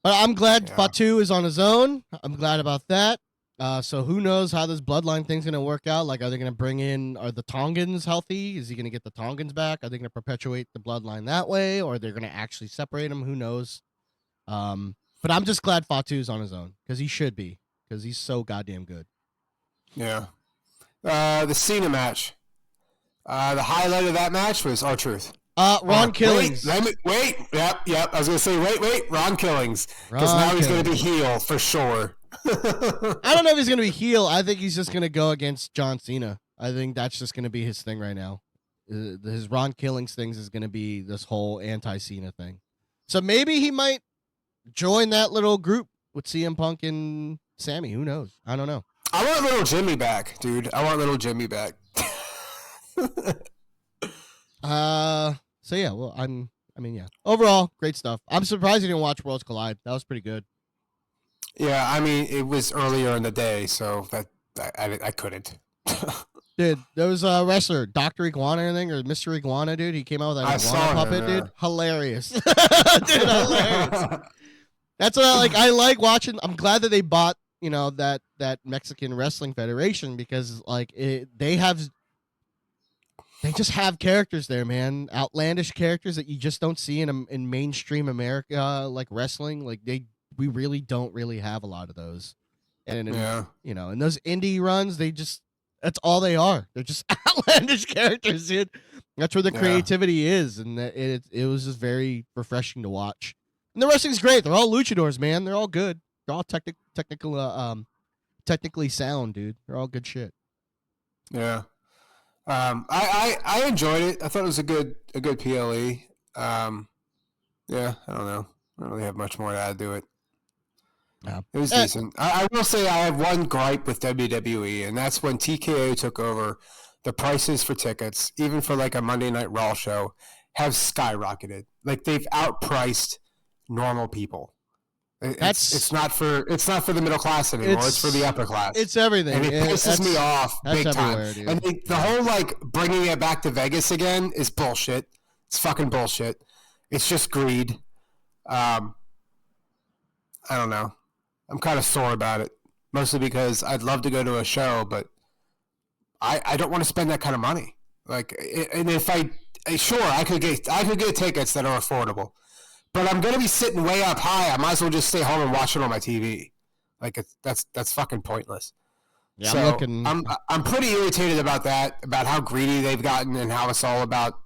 But I'm glad Fatu is on his own. I'm glad about that. So who knows how this bloodline thing's going to work out? Like, are they going to bring in, are the Tongans healthy? Is he going to get the Tongans back? Are they going to perpetuate the bloodline that way? Or they're going to actually separate them? Who knows? But I'm just glad Fatu's on his own, because he should be, because he's so goddamn good. Yeah. The Cena match. The highlight of that match was R-Truth. Ron Killings. Wait. Yep. I was gonna say wait. Ron Killings, because Ron now he's gonna be Killings. heel for sure. I don't know if he's gonna be heel. I think he's just gonna go against John Cena. I think that's just gonna be his thing right now. His Ron Killings things is gonna be this whole anti-Cena thing. So maybe he might join that little group with CM Punk and Sammy. Who knows? I don't know. I want little Jimmy back, dude. I want little Jimmy back. So yeah, well, yeah. Overall, great stuff. I'm surprised you didn't watch Worlds Collide. That was pretty good. Yeah, I mean, it was earlier in the day, so that I couldn't. Dude, there was a wrestler, Dr. Iguana or anything, or Mr. Iguana, dude. He came out with an iguana puppet, dude. Hilarious. Dude, hilarious. That's what I like watching. I'm glad that they bought, that Mexican Wrestling Federation, because they just have characters there, man. Outlandish characters that you just don't see in mainstream America, like wrestling. We really don't really have a lot of those. And in those indie runs, that's all they are. They're just outlandish characters, dude. That's where the creativity is, and it was just very refreshing to watch. And the wrestling's great. They're all luchadors, man. They're all good. They're all technically sound, dude. They're all good shit. Yeah. I enjoyed it. I thought it was a good PLE. I don't know. I don't really have much more to add to it. No. It was decent. I will say I have one gripe with WWE, and that's when TKO took over, the prices for tickets, even for like a Monday Night Raw show, have skyrocketed. Like they've outpriced normal people. It's not for the middle class anymore. It's for the upper class. It's everything. And it pisses me off big time. Dude. And the whole bringing it back to Vegas again is bullshit. It's fucking bullshit. It's just greed. I don't know. I'm kind of sore about it, mostly because I'd love to go to a show, but I don't want to spend that kind of money. And if I could get tickets that are affordable, but I'm gonna be sitting way up high. I might as well just stay home and watch it on my TV. That's fucking pointless. Yeah, so I'm pretty irritated about that, about how greedy they've gotten and how it's all about.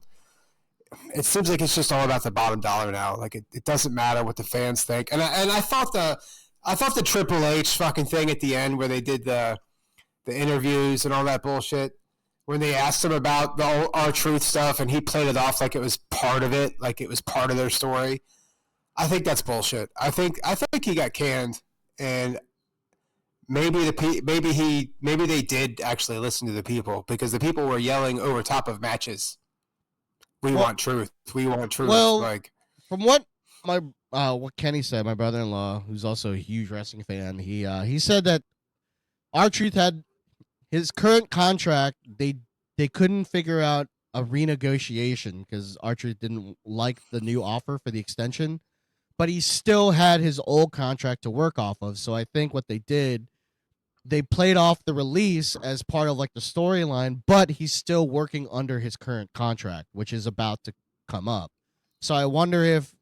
It seems like it's just all about the bottom dollar now. It doesn't matter what the fans think. And I thought the Triple H fucking thing at the end where they did the interviews and all that bullshit, when they asked him about the R-Truth stuff and he played it off like it was part of it, like it was part of their story. I think that's bullshit. I think he got canned, and maybe they did actually listen to the people, because the people were yelling over top of matches. We want truth. We want truth. Well, from what Kenny said, my brother-in-law, who's also a huge wrestling fan, he said that R-Truth had his current contract. They couldn't figure out a renegotiation because R-Truth didn't like the new offer for the extension, but he still had his old contract to work off of. So I think what they did, they played off the release as part of the storyline, but he's still working under his current contract, which is about to come up. So I wonder if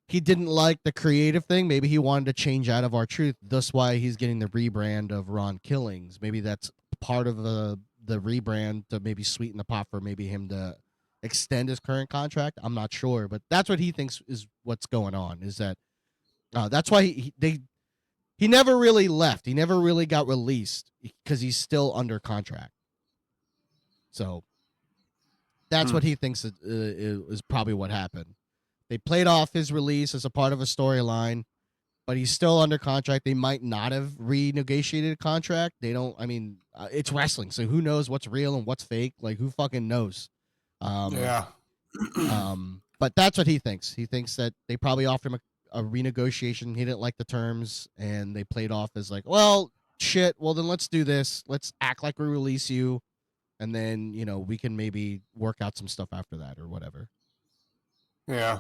he didn't like the creative thing. Maybe he wanted to change out of R-Truth. That's why he's getting the rebrand of Ron Killings. Maybe that's part of the rebrand to maybe sweeten the pot for maybe him to extend his current contract. I'm not sure, but that's what he thinks is what's going on. Is that that's why he never really left. He never really got released because he's still under contract. So that's what he thinks is probably what happened. They played off his release as a part of a storyline, but he's still under contract. They might not have renegotiated a contract. They don't. I mean, it's wrestling, so who knows what's real and what's fake? Who fucking knows? Yeah. But that's what he thinks. He thinks that they probably offered him a renegotiation. He didn't like the terms, and they played off as well, shit. Well, then let's do this. Let's act like we release you, and then we can maybe work out some stuff after that or whatever. Yeah.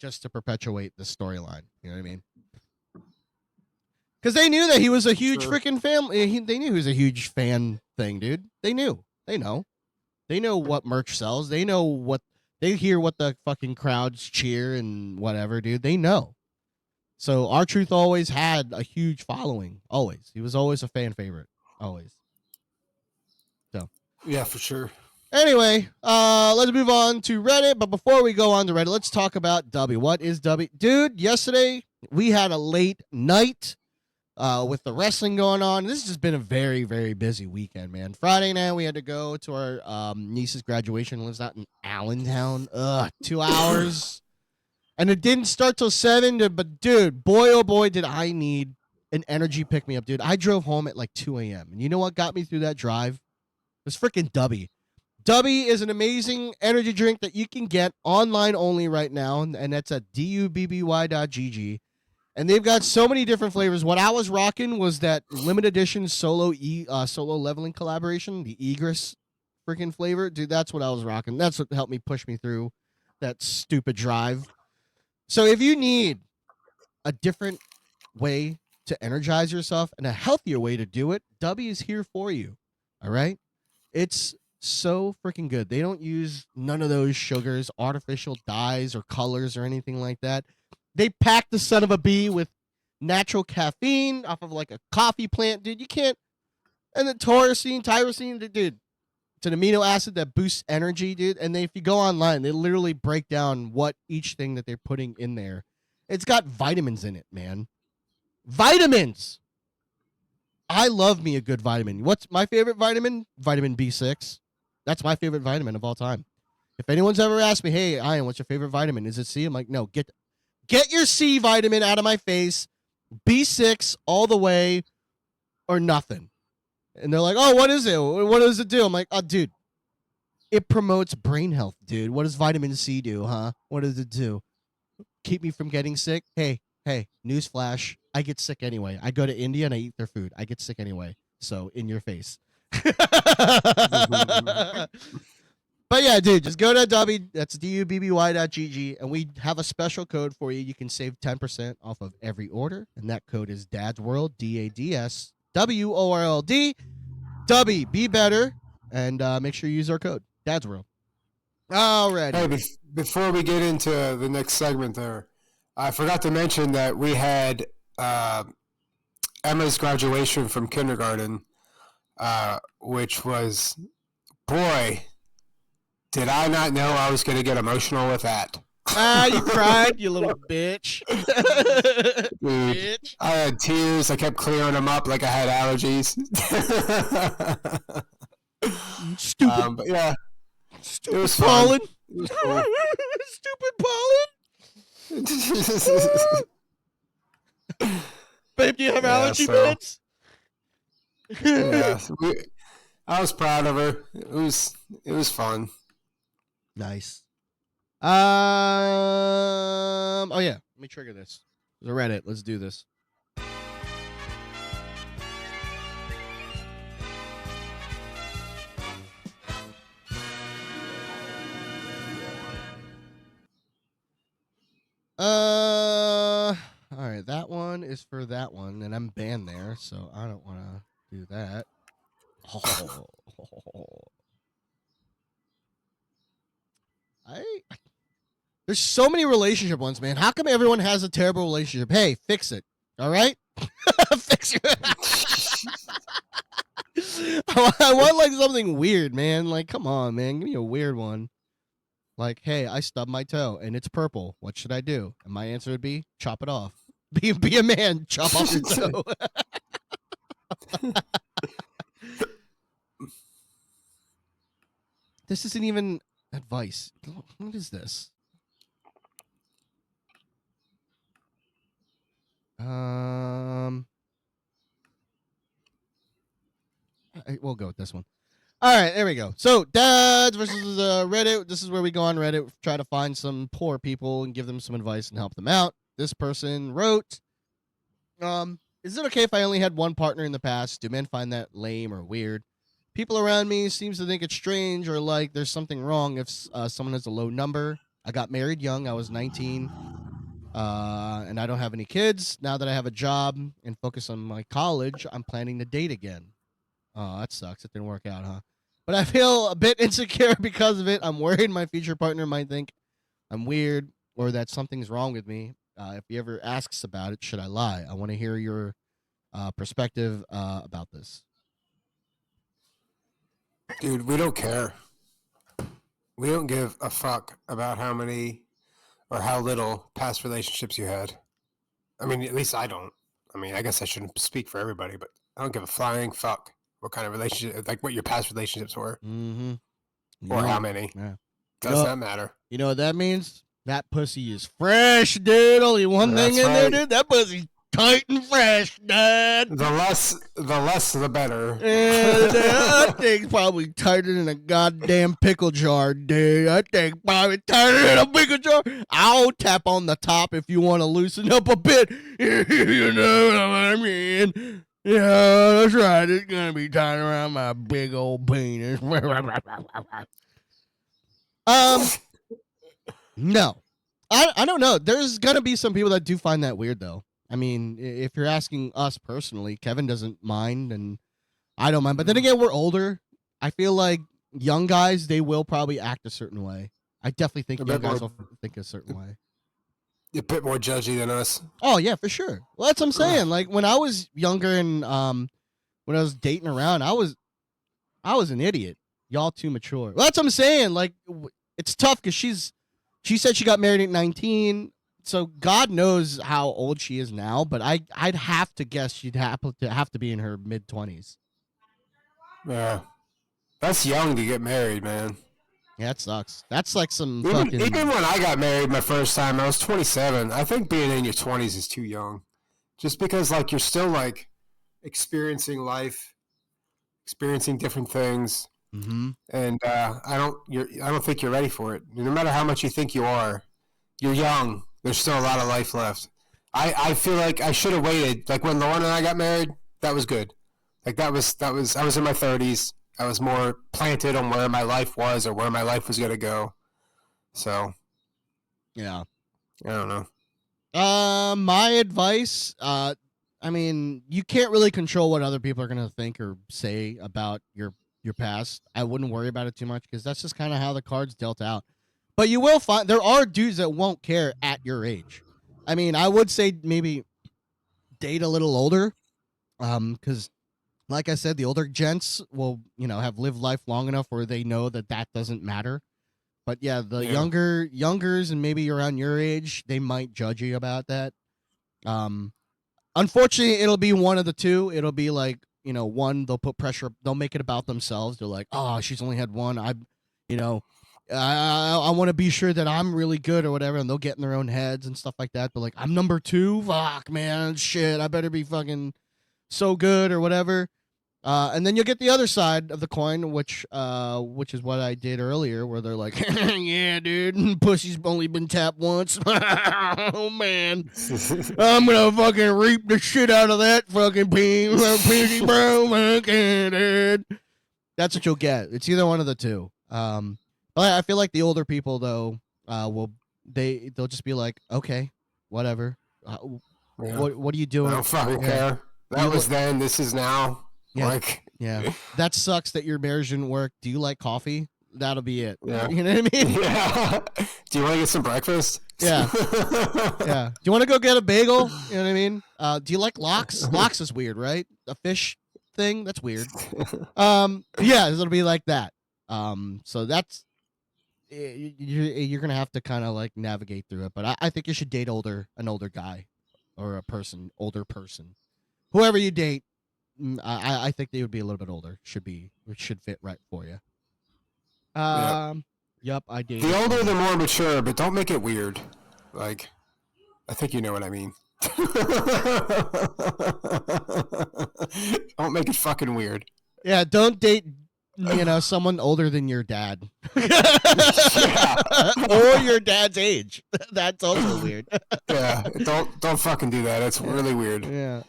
Just to perpetuate the storyline. You know what I mean? Because they knew that he was a huge freaking family. They knew he was a huge fan thing, dude. They knew. They know. They know what merch sells. They know what they hear, what the fucking crowds cheer and whatever, dude. They know. So R-Truth always had a huge following. Always. He was always a fan favorite. Always. So. Yeah, for sure. Anyway, let's move on to Reddit. But before we go on to Reddit, let's talk about W. What is W? Dude, yesterday we had a late night with the wrestling going on. This has just been a very, very busy weekend, man. Friday night, we had to go to our niece's graduation. Lives out in Allentown. 2 hours. And it didn't start till 7. But, dude, boy, oh boy, did I need an energy pick me up, dude. I drove home at like 2 a.m. And you know what got me through that drive? It was freaking Dubby. Dubby is an amazing energy drink that you can get online only right now. And that's at dubby.gg. And they've got so many different flavors. What I was rocking was that limited edition solo leveling collaboration, the Egress freaking flavor. Dude, that's what I was rocking. That's what helped me push me through that stupid drive. So if you need a different way to energize yourself and a healthier way to do it, W is here for you. All right? It's so freaking good. They don't use none of those sugars, artificial dyes, or colors or anything like that. They pack the son of a bee with natural caffeine off of like a coffee plant, dude. You can't. And the tyrosine, dude. It's an amino acid that boosts energy, dude. And if you go online, they literally break down what each thing that they're putting in there. It's got vitamins in it, man. Vitamins. I love me a good vitamin. What's my favorite vitamin? Vitamin B6. That's my favorite vitamin of all time. If anyone's ever asked me, hey, Ian, what's your favorite vitamin? Is it C? I'm like, no, get your C vitamin out of my face. B6 all the way or nothing. And they're like, oh, what is it? What does it do? I'm like, oh, dude, it promotes brain health, dude. What does vitamin C do, huh? What does it do? Keep me from getting sick? Hey, newsflash. I get sick anyway. I go to India and I eat their food. I get sick anyway. So, in your face. But yeah, dude, just go to that's dubby.gg, and we have a special code for you. You can save 10% off of every order, and that code is Dad's World, DADSWORLD. Dubby, be better, and make sure you use our code, Dad's World. Alrighty. Hey, before we get into the next segment there, I forgot to mention that we had Emma's graduation from kindergarten, which was, boy, did I not know I was going to get emotional with that. You cried, you little bitch. Dude, bitch. I had tears. I kept clearing them up like I had allergies. Stupid. But yeah, stupid it was pollen. It was cool. Stupid pollen. Babe, do you have allergy meds? Yeah, I was proud of her. It was fun. Nice. Oh yeah, let me trigger this. There's a Reddit. Let's do this. All right, that one is for that one, and I'm banned there, so I don't want to do that. There's so many relationship ones, man. How come everyone has a terrible relationship? Hey, fix it. All right? Fix it. I want like something weird, man. Like, come on, man. Give me a weird one. Like, hey, I stubbed my toe and it's purple. What should I do? And my answer would be chop it off. Be a man. Chop off your toe. This isn't even advice. What is this? We'll go with this one. All right, there we go. So, dads versus Reddit. This is where we go on Reddit, try to find some poor people and give them some advice and help them out. This person wrote, is it okay if I only had one partner in the past? Do men find that lame or weird? People around me seems to think it's strange or like there's something wrong if someone has a low number. I got married young. I was 19. And I don't have any kids. Now that I have a job and focus on my college, I'm planning to date again. Oh, that sucks. It didn't work out, huh? But I feel a bit insecure because of it. I'm worried my future partner might think I'm weird or that something's wrong with me. If he ever asks about it, should I lie? I want to hear your perspective about this. Dude, we don't care. we don't give a fuck about how many or how little past relationships you had. I mean, at least I don't. I mean, I guess I shouldn't speak for everybody, but I don't give a flying fuck what kind of relationship, like what your past relationships were, Mm-hmm. or how many. Yeah. Does not matter. You know what that means? That pussy is fresh, dude. Only one thing That's in there, right. dude. That pussy's tight and fresh, dude. The less, the better. And that thing's probably tighter than a goddamn pickle jar, dude. That thing's probably tighter than a pickle jar. I'll tap on the top if you want to loosen up a bit. You know what I mean? Yeah, that's right. It's gonna be tight around my big old penis. No. I don't know. There's gonna be some people that do find that weird though. I mean, if you're asking us personally, Kevin doesn't mind and I don't mind. But then again, we're older. I feel like young guys, they will probably act a certain way. I definitely think young guys will think a certain way. A bit more judgy than us. Oh yeah, for sure. Well, that's what I'm saying. Like when I was younger and when I was dating around, I was an idiot. Y'all too mature. Well, that's what I'm saying. Like it's tough because she said she got married at 19. So God knows how old she is now, but I'd have to guess she'd have to be in her mid 20s. Yeah, that's young to get married, man. Yeah, that sucks. That's like some even when I got married my first time, I was 27. I think being in your 20s is too young, just because like you're still like experiencing life, experiencing different things, and I don't think you're ready for it. No matter how much you think you are, you're young. There's still a lot of life left. I feel like I should have waited. Like when Lauren and I got married, that was good. Like that was I was in my 30s. I was more planted on where my life was or where my life was going to go. So, yeah. I don't know. My advice, I mean, you can't really control what other people are going to think or say about your past. I wouldn't worry about it too much because that's just kind of how the cards dealt out. But you will find there are dudes that won't care at your age. I mean, I would say maybe date a little older, because like I said, the older gents will, have lived life long enough where they know that doesn't matter. But yeah, the youngers and maybe around your age, they might judge you about that. Unfortunately, it'll be one of the two. It'll be like, one, they'll put pressure, they'll make it about themselves. They're like, oh, she's only had one. I want to be sure that I'm really good or whatever, and they'll get in their own heads and stuff like that. But like, I'm number 2. Fuck, man, shit. I better be fucking so good or whatever. And then you'll get the other side of the coin, which is what I did earlier, where they're like, yeah, dude, pussy's only been tapped once. Oh man, I'm gonna fucking reap the shit out of that fucking pussy, bro. Fucking dude. That's what you'll get. It's either one of the two. But I feel like the older people though, they'll just be like, okay, whatever. What are you doing? I don't fucking care. That was then. This is now. Yeah, yeah. That sucks that your marriage didn't work. Do you like coffee? That'll be it. Yeah. You know what I mean? Yeah. Do you want to get some breakfast? Yeah. Yeah. Do you want to go get a bagel? You know what I mean? Do you like lox? Lox is weird, right? A fish thing? That's weird. Yeah, it'll be like that. So that's you're gonna have to kind of like navigate through it. But I think you should date an older guy or older person. Whoever you date. I think they would be a little bit older. Should fit right for you. Yep, I did. The older, the more mature, but don't make it weird. Like, I think you know what I mean. Don't make it fucking weird. Yeah, don't date, someone older than your dad. Or your dad's age. That's also weird. Yeah, don't fucking do that. It's really weird. Yeah.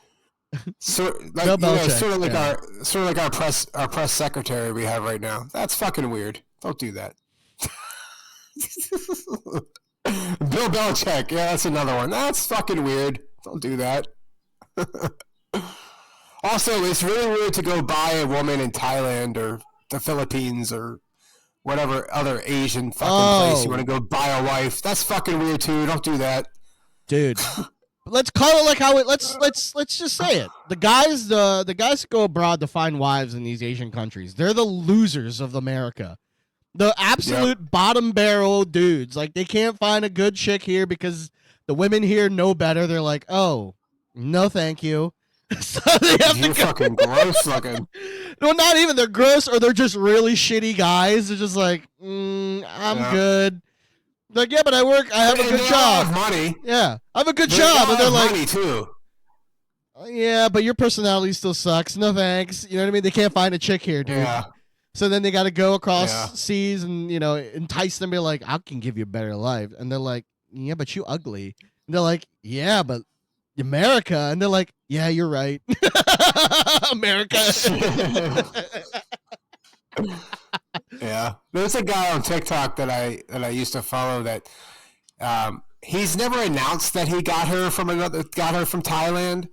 So like sort of like our press secretary we have right now. That's fucking weird. Don't do that. Bill Belichick, yeah, that's another one. That's fucking weird. Don't do that. Also, it's really weird to go buy a woman in Thailand or the Philippines or whatever other Asian fucking place you want to go buy a wife. That's fucking weird too. Don't do that, dude. Let's call it like how it. Let's just say it. The guys that go abroad to find wives in these Asian countries, they're the losers of America. The absolute bottom barrel dudes. Like, they can't find a good chick here because the women here know better. They're like, oh, no, thank you. So they have You're fucking gross looking. No, not even. They're gross, or they're just really shitty guys. They're just like, I'm good. Like, yeah, but I have a good job. Have money. Yeah, I have a good job. And they're like, money too. Yeah, but your personality still sucks. No thanks. You know what I mean? They can't find a chick here, dude. Yeah. So then they got to go across seas and, entice them. Be like, I can give you a better life. And they're like, yeah, but you ugly. And they're like, yeah, but America. And they're like, yeah, you're right. America. Yeah. There's a guy on TikTok that I used to follow that he's never announced that he got her from Thailand,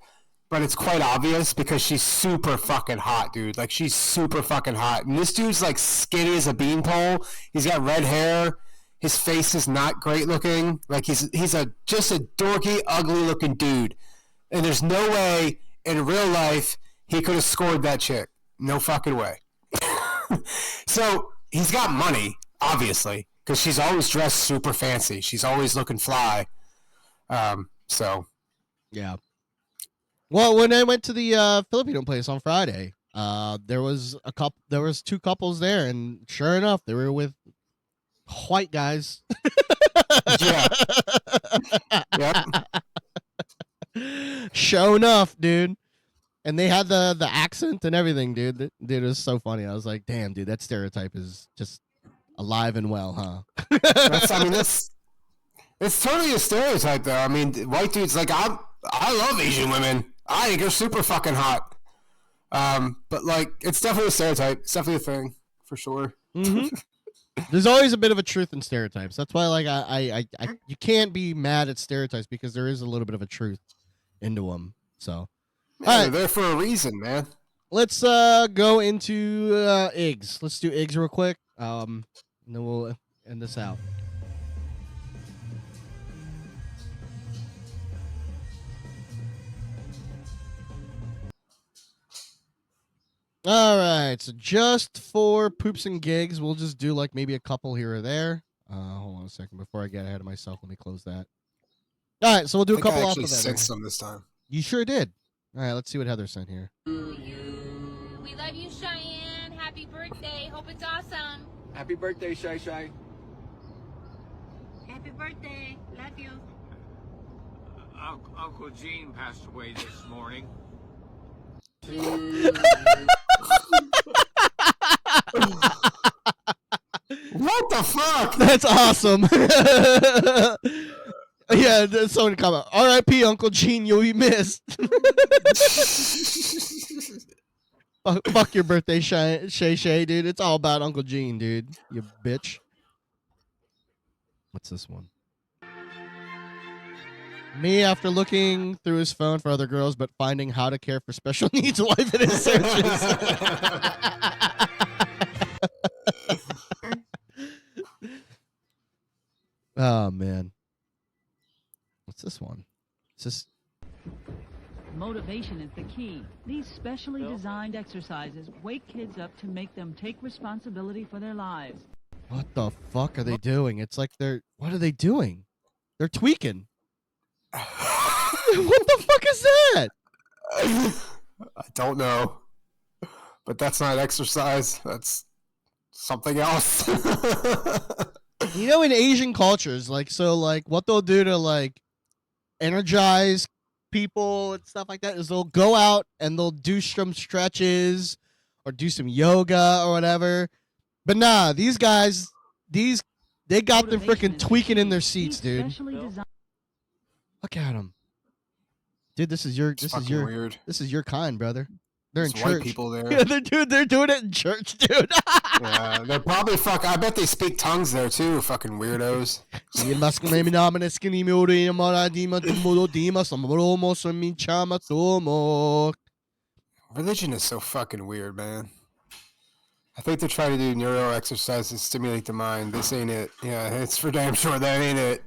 but it's quite obvious because she's super fucking hot, dude. Like, she's super fucking hot. And this dude's like skinny as a beanpole. He's got red hair. His face is not great looking. Like, he's just a dorky, ugly looking dude. And there's no way in real life he could have scored that chick. No fucking way. So he's got money, obviously, because she's always dressed super fancy. She's always looking fly. So yeah. Well, when I went to the Filipino place on Friday, there was two couples there, and sure enough, they were with white guys. Yeah. Yep. Sure enough, dude. And they had the accent and everything, dude. Dude, it was so funny. I was like, damn, dude, that stereotype is just alive and well, huh? It's totally a stereotype, though. I mean, white dudes, like, I love Asian women. I think they're super fucking hot. But, like, it's definitely a stereotype. It's definitely a thing, for sure. Mm-hmm. There's always a bit of a truth in stereotypes. That's why, like, I you can't be mad at stereotypes because there is a little bit of a truth into them. So, yeah, they're there for a reason, man. Let's go into eggs. Let's do eggs real quick. And then we'll end this out. All right, so just for poops and gigs, we'll just do like maybe a couple here or there. Hold on a second before I get ahead of myself. Let me close that. All right, so we'll do a couple off of that. I sent some this time. You sure did. All right, let's see what Heather sent here. We love you, Cheyenne. Happy birthday. Hope it's awesome. Happy birthday, Shay Shay. Happy birthday. Love you. Uncle Gene passed away this morning. What the fuck? That's awesome. Yeah, someone comment. R.I.P. Uncle Gene, you'll be missed. Fuck your birthday, Shay, dude. It's all about Uncle Gene, dude. You bitch. What's this one? Me after looking through his phone for other girls, but finding how to care for special needs wife in his searches. Oh, man. What's this one? Is this... Motivation is the key. These specially designed exercises wake kids up to make them take responsibility for their lives. What the fuck are they doing? It's like what are they doing? They're tweaking. What the fuck is that? I don't know. But that's not exercise. That's something else. You know, in Asian cultures, like what they'll do to like energize people and stuff like that is they'll go out and they'll do some stretches or do some yoga or whatever. But nah, these guys, they got them freaking tweaking in their seats, dude. Look at them, dude. This is your kind, brother. They're in church. White people there. Yeah, they're doing it in church, dude. Yeah, they're probably I bet they speak tongues there too. Fucking weirdos. Religion is so fucking weird, man. I think they're trying to do neuro exercises to stimulate the mind. This ain't it. Yeah, it's for damn sure that ain't it.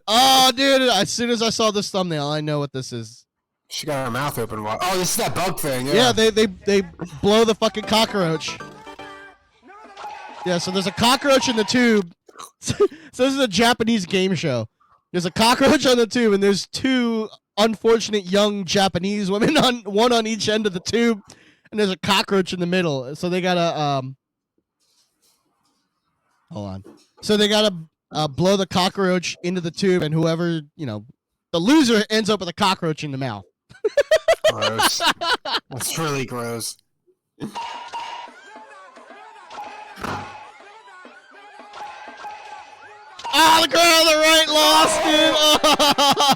Oh, dude! As soon as I saw this thumbnail, I know what this is. She got her mouth open. Oh, this is that bug thing. Yeah, they blow the fucking cockroach. Yeah, so there's a cockroach in the tube. So this is a Japanese game show. There's a cockroach on the tube, and there's two unfortunate young Japanese women one on each end of the tube, and there's a cockroach in the middle. So they gotta hold on. So they gotta blow the cockroach into the tube, and whoever the loser ends up with a cockroach in the mouth. Gross. That's really gross. Oh, the girl on the right lost, dude.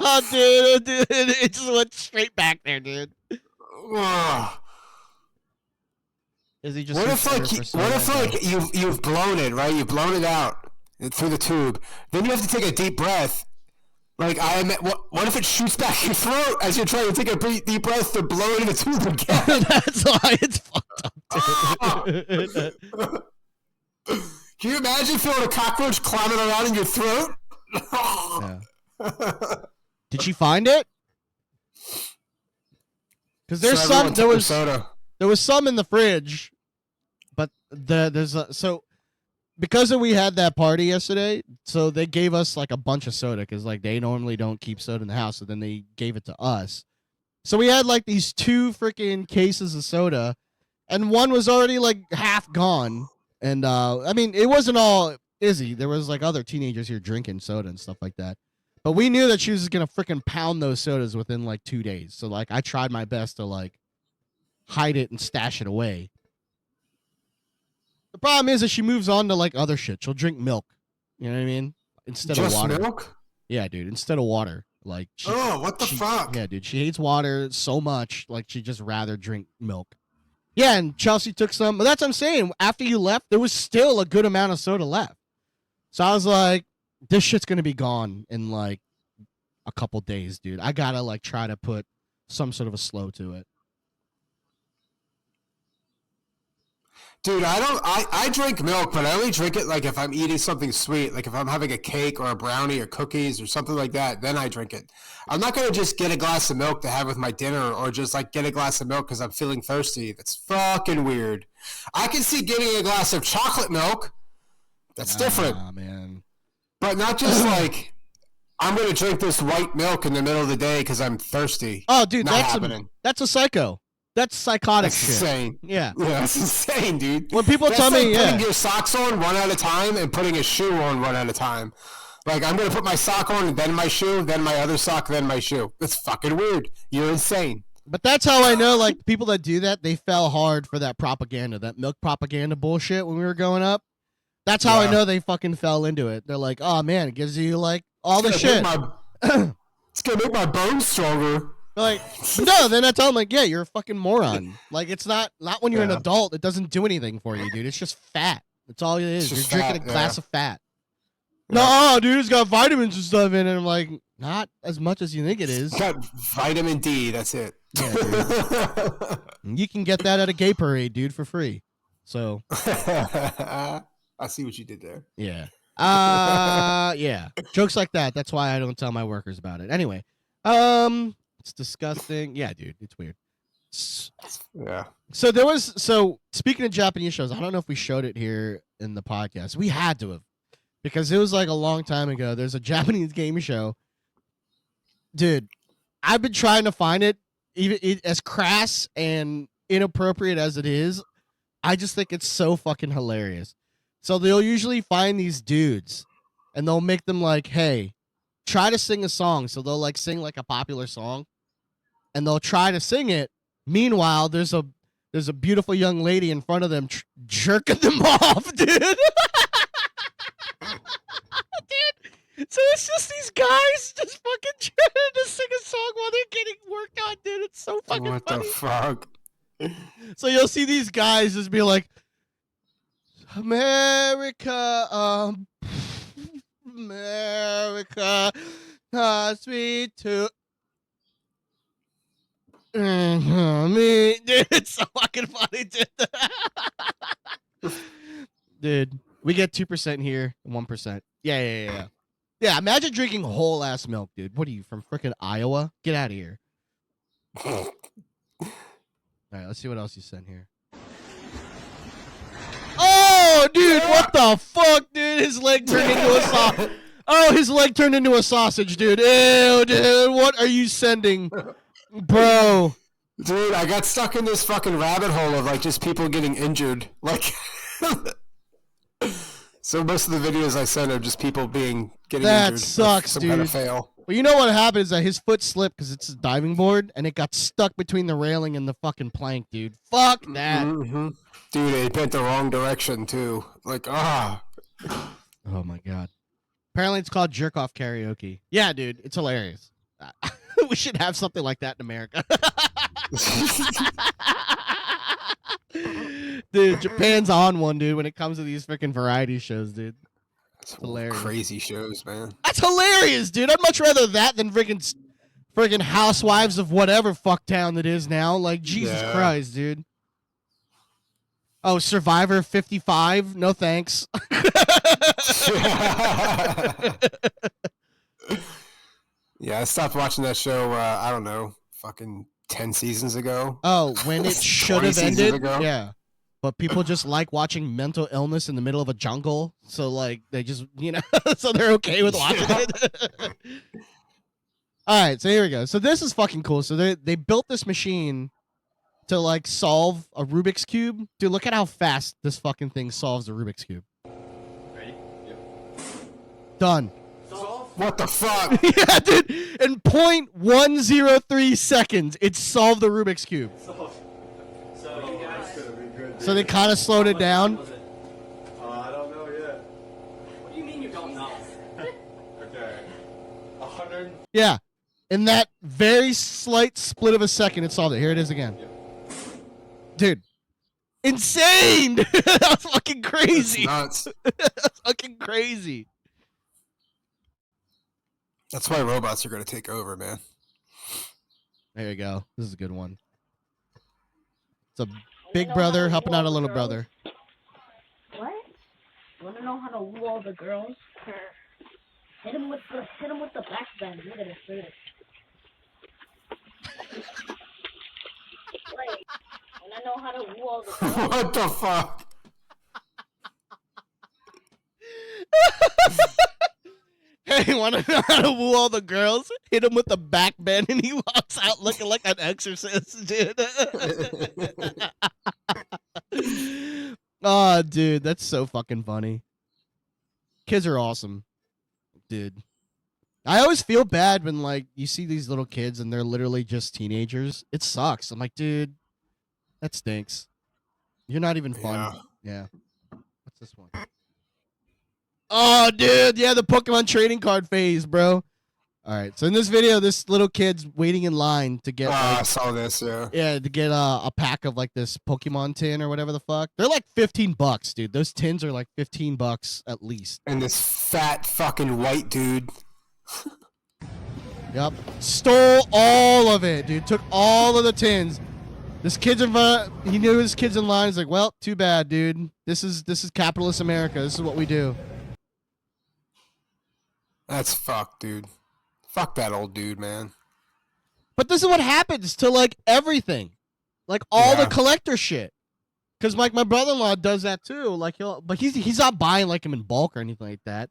Oh, dude, it just went straight back there, dude. Ugh. Is he just? What if you've blown it, right? You've blown it out through the tube. Then you have to take a deep breath. Like what if it shoots back your throat as you're trying to take a deep breath to blow it in the tube again? That's why it's fucked up, dude. Can you imagine feeling a cockroach climbing around in your throat? Yeah. Did she find it? Because there was some in the fridge, but because we had that party yesterday, so they gave us like a bunch of soda because like they normally don't keep soda in the house, so then they gave it to us. So we had like these 2 freaking cases of soda, and one was already like half gone. And I mean, it wasn't all Izzy. There was like other teenagers here drinking soda and stuff like that. But we knew that she was gonna freaking pound those sodas within like 2 days. So like I tried my best to like hide it and stash it away. The problem is that she moves on to like other shit. She'll drink milk. You know what I mean? Instead of water. Milk? Yeah, dude. Instead of water. Like what the fuck? Yeah, dude. She hates water so much, like she'd just rather drink milk. Yeah, and Chelsea took some, but that's what I'm saying. After you left, there was still a good amount of soda left. So I was like, this shit's gonna be gone in like a couple days, dude. I gotta like try to put some sort of a slow to it. Dude, I drink milk, but I only drink it like if I'm eating something sweet, like if I'm having a cake or a brownie or cookies or something like that, then I drink it. I'm not going to just get a glass of milk to have with my dinner or just like get a glass of milk because I'm feeling thirsty. That's fucking weird. I can see getting a glass of chocolate milk. That's different. Man. But not just like, I'm going to drink this white milk in the middle of the day because I'm thirsty. Oh, dude, not happening. That's a psycho. That's psychotic that's shit. Insane. Yeah. Yeah, that's insane, dude. When people tell me, putting your socks on one at a time and putting a shoe on one at a time. Like, I'm going to put my sock on, then my shoe, then my other sock, then my shoe. That's fucking weird. You're insane. But that's how I know, like, people that do that, they fell hard for that propaganda, that milk propaganda bullshit when we were growing up. That's how I know they fucking fell into it. They're like, oh, man, it gives you, like, all the shit. It's going to make my bones stronger. Like, no, then I tell them, like, yeah, you're a fucking moron. Like, it's not when you're an adult. It doesn't do anything for you, dude. It's just fat. That's all it is. You're drinking a glass of fat. Yeah. No, dude, it's got vitamins and stuff in it. I'm like, not as much as you think it is. It's got vitamin D. That's it. Yeah, dude. You can get that at a gay parade, dude, for free. So. I see what you did there. Yeah. Yeah. Jokes like that. That's why I don't tell my workers about it. Anyway. It's disgusting. Yeah, dude, it's weird. Yeah. So speaking of Japanese shows, I don't know if we showed it here in the podcast. We had to have, because it was like a long time ago. There's a Japanese game show. Dude, I've been trying to find it, even as crass and inappropriate as it is. I just think it's so fucking hilarious. So they'll usually find these dudes and they'll make them like, hey, try to sing a song. So they'll like sing like a popular song and they'll try to sing it. Meanwhile, there's a beautiful young lady in front of them jerking them off, dude. Dude. So it's just these guys just fucking trying to sing a song while they're getting worked on, dude. It's so fucking funny. What the fuck? So you'll see these guys just be like, America, America, sweet to me. Dude, it's so fucking funny, dude. Dude, we get 2% here and 1%. Yeah. Yeah, imagine drinking whole ass milk, dude. What are you, from freaking Iowa? Get out of here. All right, let's see what else you sent here. Oh, Oh, dude, what the fuck, dude? His leg turned into a sausage. Oh, his leg turned into a sausage, dude. Ew, dude, what are you sending? Bro. Dude, I got stuck in this fucking rabbit hole of like just people getting injured. Like, so most of the videos I send are just people getting That injured. sucks, some kind of dude. fail. Well, you know what happened is that his foot slipped because it's a diving board, and it got stuck between the railing and the fucking plank, dude. Fuck that. Mm-hmm. Dude, it bent the wrong direction too. Like, ah. Oh my god. Apparently, it's called jerk off karaoke. Yeah, dude, it's hilarious. We should have something like that in America. Dude, Japan's on one, dude, when it comes to these freaking variety shows, dude. It's hilarious. Crazy shows, man. That's hilarious, dude. I'd much rather that than freaking Housewives of whatever fuck town it is now. Like, Jesus Christ, dude. Oh, Survivor 55? No thanks. Yeah, I stopped watching that show, I don't know, fucking 10 seasons ago. Oh, when it should have 20 seasons ended? ago. Yeah. But people just like watching mental illness in the middle of a jungle. So, like, they just, so they're okay with watching it. All right, so here we go. So this is fucking cool. So they built this machine to, like, solve a Rubik's Cube. Dude, look at how fast this fucking thing solves a Rubik's Cube. Ready? Yep. Done. What the fuck? Yeah, dude. In 0.103 seconds, it solved the Rubik's Cube. So you guys could have been good. So they kind of slowed it down. I don't know yet. What do you mean you don't know? Okay. 100. Yeah. In that very slight split of a second, it solved it. Here it is again. Dude. Insane! That's fucking crazy. That's nuts. That's fucking crazy. That's why robots are going to take over, man. There you go. This is a good one. It's a big brother helping out a little brother. What? You wanna know how to woo all the girls? Hit him with the black band. Look at his face. Wait. Wanna know how to woo all the girls? What the fuck? Hey, want to know how to woo all the girls? Hit him with the back bend and he walks out looking like an exorcist, dude. Oh, dude, that's so fucking funny. Kids are awesome, dude. I always feel bad when, like, you see these little kids and they're literally just teenagers. It sucks. I'm like, dude, that stinks. You're not even fun. Yeah. What's this one? Oh, dude, yeah, the Pokemon trading card phase, bro. All right, so in this video, this little kid's waiting in line to get. I saw this, yeah. Yeah, to get a pack of like this Pokemon tin or whatever the fuck. They're like $15, dude. Those tins are like $15 at least. And this fat fucking white dude. Yep, stole all of it, dude. Took all of the tins. This kid's in front. He knew his kid's in line. He's like, well, too bad, dude. This is capitalist America. This is what we do. That's fucked, dude. Fuck that old dude, man. But this is what happens to like everything, like all the collector shit. Cause like my brother-in-law does that too. Like but he's not buying like him in bulk or anything like that.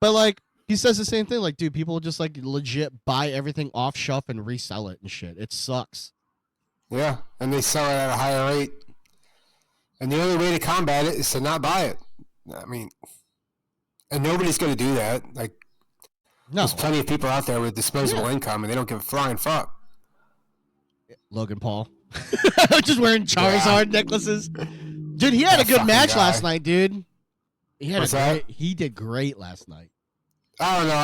But like he says the same thing. Like, dude, people just like legit buy everything off shelf and resell it and shit. It sucks. Yeah, and they sell it at a higher rate. And the only way to combat it is to not buy it. I mean, and nobody's going to do that. Like, no. There's plenty of people out there with disposable income, and they don't give a flying fuck. Logan Paul. Just wearing Charizard necklaces. Dude, he had a good match last night, dude. He did great last night. I don't know.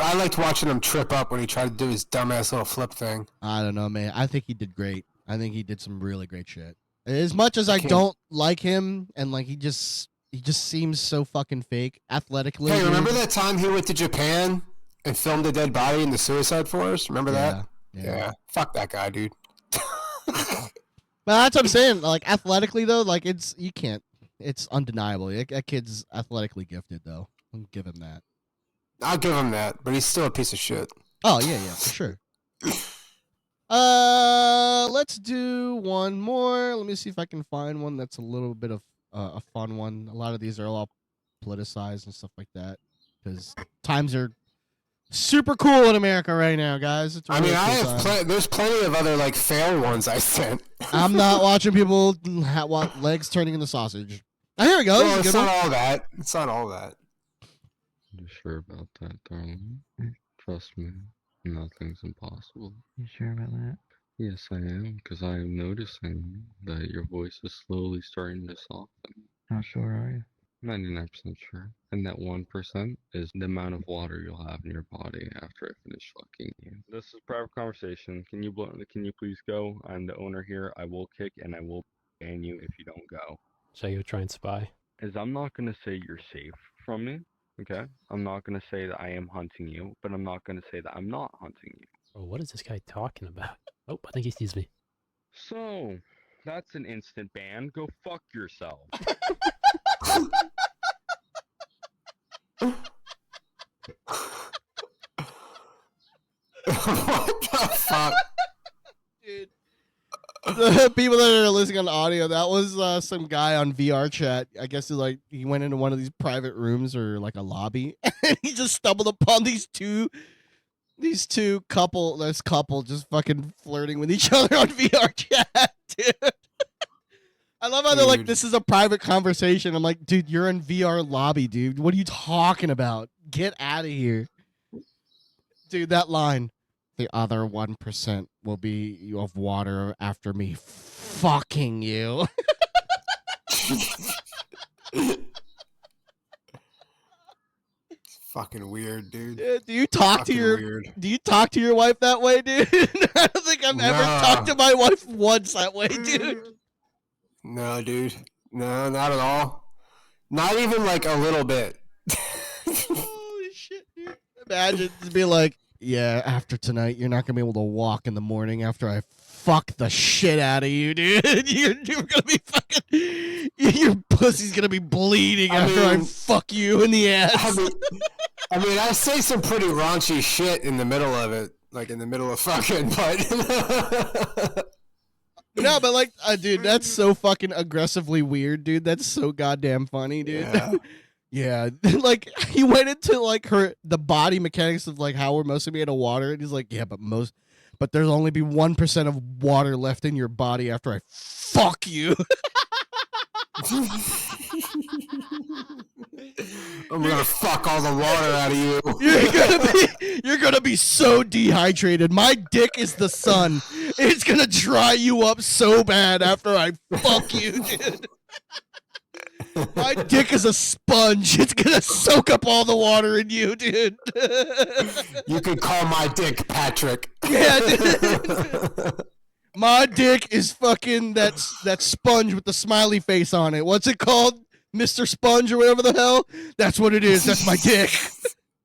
I liked watching him trip up when he tried to do his dumbass little flip thing. I don't know, man. I think he did great. I think he did some really great shit. As much as I don't like him, and like he just seems so fucking fake athletically. Hey, remember that time he went to Japan and filmed a dead body in the suicide forest? Remember that? Yeah. Fuck that guy, dude. But that's what I'm saying. Like athletically though, like it's undeniable. That kid's athletically gifted though. I'll give him that. I'll give him that, but he's still a piece of shit. Oh yeah, for sure. Let's do one more. Let me see if I can find one that's a little bit of a fun one. A lot of these are all politicized and stuff like that because times are super cool in America right now, guys. It's a I really mean, I cool have time. there's plenty of other like failed ones I sent. I'm not watching people legs turning into sausage. Oh, here we go. Well, This is it's a good not one. all that. It's not all that. You sure about that, darling? Trust me, nothing's impossible. You sure about that? Yes, I am, because I am noticing that your voice is slowly starting to soften. How sure are you? 99% sure. And that 1% is the amount of water you'll have in your body after I finish fucking you. This is private conversation. Can you please go? I'm the owner here. I will kick and I will ban you if you don't go. Should I go try and spy? I'm not gonna say you're safe from me, okay? I'm not gonna say that I am hunting you, but I'm not gonna say that I'm not hunting you. Oh, what is this guy talking about? Oh, I think he sees me. So, that's an instant ban. Go fuck yourself. What the fuck? Dude. The people that are listening on audio, that was some guy on VR chat. I guess he went into one of these private rooms or like a lobby, and he just stumbled upon this couple just fucking flirting with each other on VR chat, dude. I love how they're like, this is a private conversation. I'm like, dude, you're in VR lobby, dude. What are you talking about? Get out of here. Dude, that line. The other 1% will be of water after me fucking you. Fucking weird, dude. Yeah, do you talk to your wife that way, dude? I don't think I've ever talked to my wife once that way, dude. No, dude. No, not at all. Not even like a little bit. Holy shit, dude. Imagine just be like, yeah, after tonight, you're not going to be able to walk in the morning after I fuck the shit out of you, dude. You're going to be fucking... Your pussy's going to be bleeding after I fuck you in the ass. I say some pretty raunchy shit in the middle of it. Like, in the middle of fucking, but... No, but like, dude, that's so fucking aggressively weird, dude. That's so goddamn funny, dude. Yeah. Yeah, like he went into like the body mechanics of like how we're mostly made of water, and he's like, yeah, but there's only be 1% of water left in your body after I fuck you. I'm gonna fuck all the water out of you. You're gonna be so dehydrated. My dick is the sun. It's gonna dry you up so bad after I fuck you, dude. My dick is a sponge. It's gonna soak up all the water in you, dude. You could call my dick Patrick. Yeah, dude. My dick is fucking that sponge with the smiley face on it. What's it called? Mr. Sponge or whatever the hell? That's what it is. That's my dick.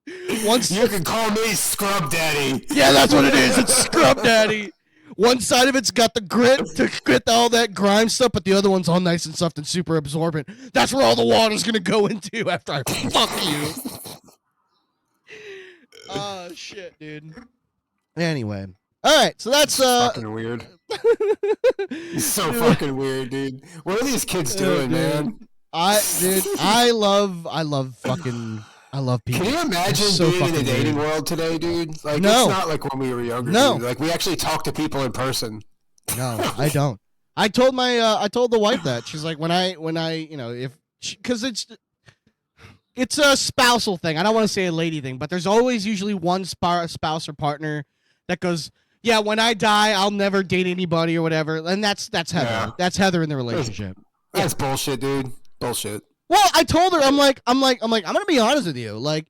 You can call me Scrub Daddy. Yeah, that's what it is. It's Scrub Daddy. One side of it's got the grit to grit all that grime stuff, but the other one's all nice and soft and super absorbent. That's where all the water's gonna go into after I fuck you. Oh shit, dude. Anyway. Alright, so that's fucking weird. It's so fucking weird, dude. What are these kids doing, man? I love people. Can you imagine so being in the dating weird. world today, dude? Like, No. it's not like when we were younger. No. Dude. Like, we actually talk to people in person. No, I don't. I told the wife that. She's like, when I because it's a spousal thing. I don't want to say a lady thing, but there's always usually one spouse or partner that goes, yeah, when I die, I'll never date anybody or whatever. And that's Heather. Yeah. That's Heather in the relationship. That's bullshit, dude. Bullshit. Well, I told her, I'm gonna be honest with you. Like,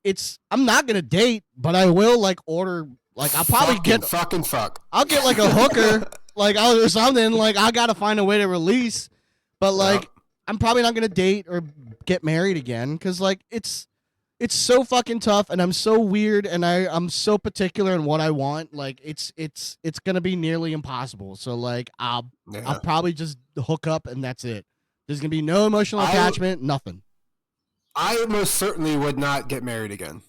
I'm not gonna date, but I will like order. Like, I'll probably fuck. I'll get like a hooker, like or something. Like, I gotta find a way to release. But like, I'm probably not gonna date or get married again because like it's so fucking tough, and I'm so weird, and I'm so particular in what I want. Like, it's gonna be nearly impossible. So like, I'll probably just hook up, and that's it. There's gonna be no emotional attachment, nothing. I most certainly would not get married again.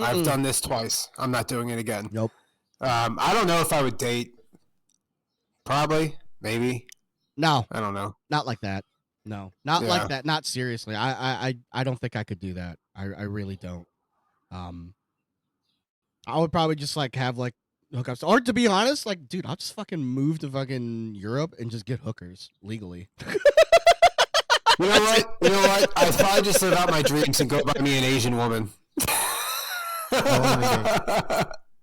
I've done this twice. I'm not doing it again. Nope. I don't know if I would date. Probably, maybe. No, I don't know. not like that. No, not Yeah. like that. Not seriously. I don't think I could do that. I really don't. I would probably just like have like hookups, or to be honest, like, dude, I'll just fucking move to fucking Europe and just get hookers legally. You know what? You know what? I'd probably just live out my dreams and go buy me an Asian woman.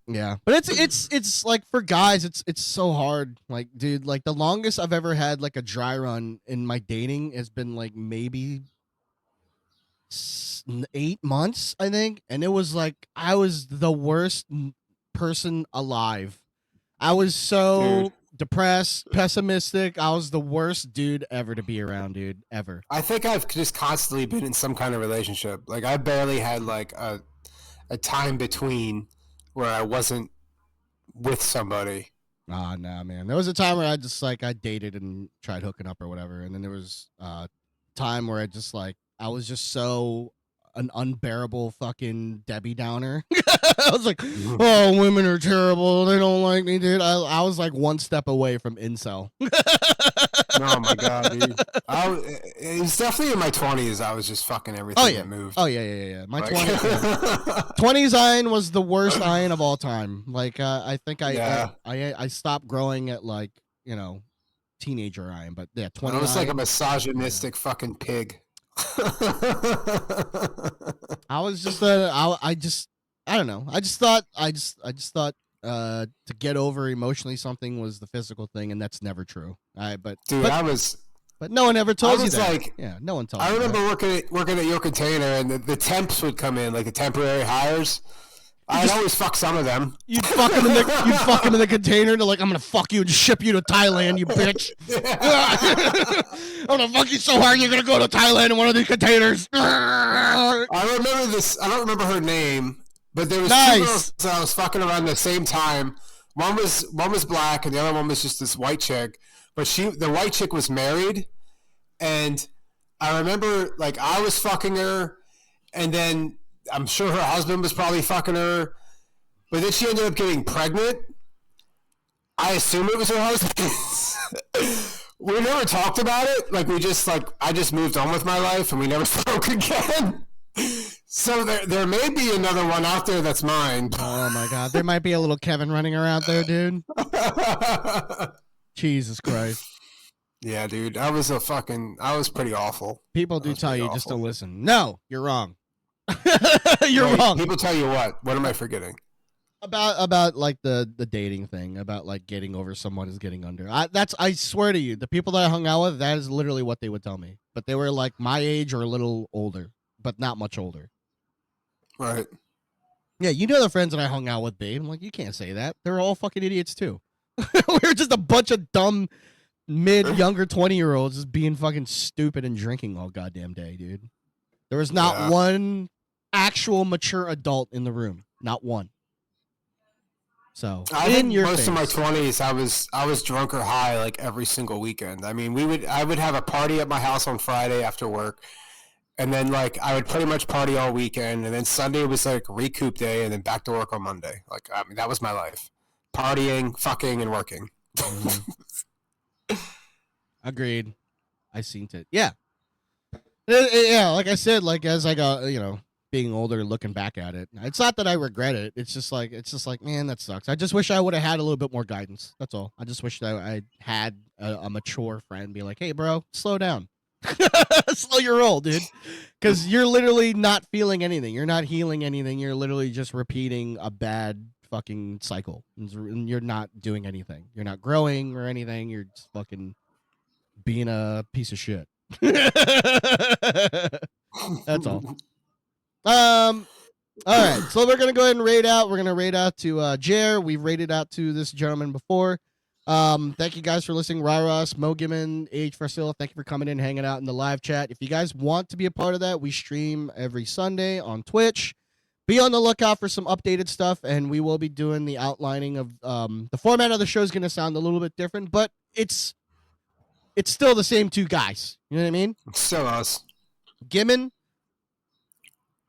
Yeah, but it's like for guys, it's so hard. Like, dude, like the longest I've ever had like a dry run in my dating has been like maybe 8 months, I think, and it was like I was the worst person alive. I was so depressed, pessimistic. I was the worst dude ever to be around, dude, ever. I think I've just constantly been in some kind of relationship. Like I barely had like a time between where I wasn't with somebody. Ah, nah, man. There was a time where I just like I dated and tried hooking up or whatever, and then there was time where I was just so an unbearable fucking Debbie Downer. I was like, oh, women are terrible. They don't like me, dude. I was like one step away from incel. Oh my god, dude! It was definitely in my 20s. I was just fucking everything that moved. Oh yeah. My 20s Iron was the worst Iron of all time. Like I think I stopped growing at like teenager Iron, but yeah, 20. I was like a misogynistic fucking pig. I was just I don't know. I just thought to get over emotionally something was the physical thing, and that's never true. But no one ever told you that. Like, yeah, no one told. I remember working at your container, and the temps would come in, like the temporary hires. I'd always fuck some of them. You'd fuck them in the container, and they're like, "I'm gonna fuck you and ship you to Thailand, you bitch." I'm gonna fuck you so hard, you're gonna go to Thailand in one of these containers. I remember this. I don't remember her name, but there was two girls that I was fucking around the same time. One was black, and the other one was just this white chick. But the white chick was married, and I remember like I was fucking her, and then I'm sure her husband was probably fucking her, but then she ended up getting pregnant. I assume it was her husband. We never talked about it. Like I just moved on with my life, and we never spoke again. So there may be another one out there that's mine. Oh my god, there might be a little Kevin running around there, dude. Jesus Christ. Yeah, dude, I was pretty awful. People do tell you just to listen. No, you're wrong. You're wrong. People tell you what? What am I forgetting? About like the dating thing, about like getting over someone is getting under. I swear to you, the people that I hung out with, that is literally what they would tell me. But they were like my age or a little older, but not much older. Right. Yeah, you know the friends that I hung out with, babe. I'm like, you can't say that. They're all fucking idiots too. We're just a bunch of dumb younger 20-year-olds just being fucking stupid and drinking all goddamn day, dude. There was not one actual mature adult in the room. Not one. So most of my 20s, I was drunk or high like every single weekend. I mean, I would have a party at my house on Friday after work, and then like I would pretty much party all weekend, and then Sunday was like recoup day, and then back to work on Monday. Like I mean, that was my life: partying, fucking, and working. Agreed. I seen it. Yeah. Yeah, like I said, like as I got, being older, looking back at it, it's not that I regret it. It's just like, man, that sucks. I just wish I would have had a little bit more guidance. That's all. I just wish that I had a mature friend be like, hey, bro, slow down. Slow your roll, dude. Because you're literally not feeling anything. You're not healing anything. You're literally just repeating a bad fucking cycle. And you're not doing anything. You're not growing or anything. You're just fucking being a piece of shit. That's all. All right, so we're gonna go ahead and raid out. We're gonna raid out to Jer. We've raided out to this gentleman before. Thank you guys for listening. Ryros, Mo Gimmon, Age Farsilla, thank you for coming in, hanging out in the live chat. If you guys want to be a part of that, we stream every Sunday on Twitch. Be on the lookout for some updated stuff, and we will be doing the outlining of the format of the show is gonna sound a little bit different, but it's still the same two guys. You know what I mean? It's still us. Gimmon.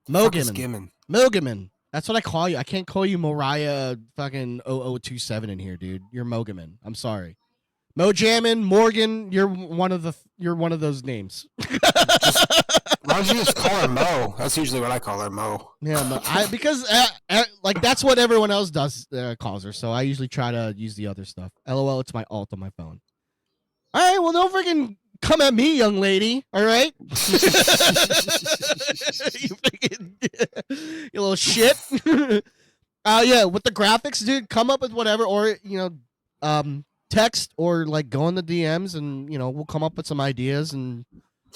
Mo Gimmon. Gimmon. Mo Gimmon. That's what I call you. I can't call you Mariah fucking 0027 in here, dude. You're Mo Gimmon. I'm sorry. Mojamin, Morgan, you're one of those names. Why don't you just call her Mo? That's usually what I call her, Mo. Yeah, because like that's what everyone else does calls her. So I usually try to use the other stuff. LOL, it's my alt on my phone. All right, well, don't freaking come at me, young lady. All right, you little shit. Yeah, with the graphics, dude, come up with whatever, or text or like go in the DMs, and we'll come up with some ideas and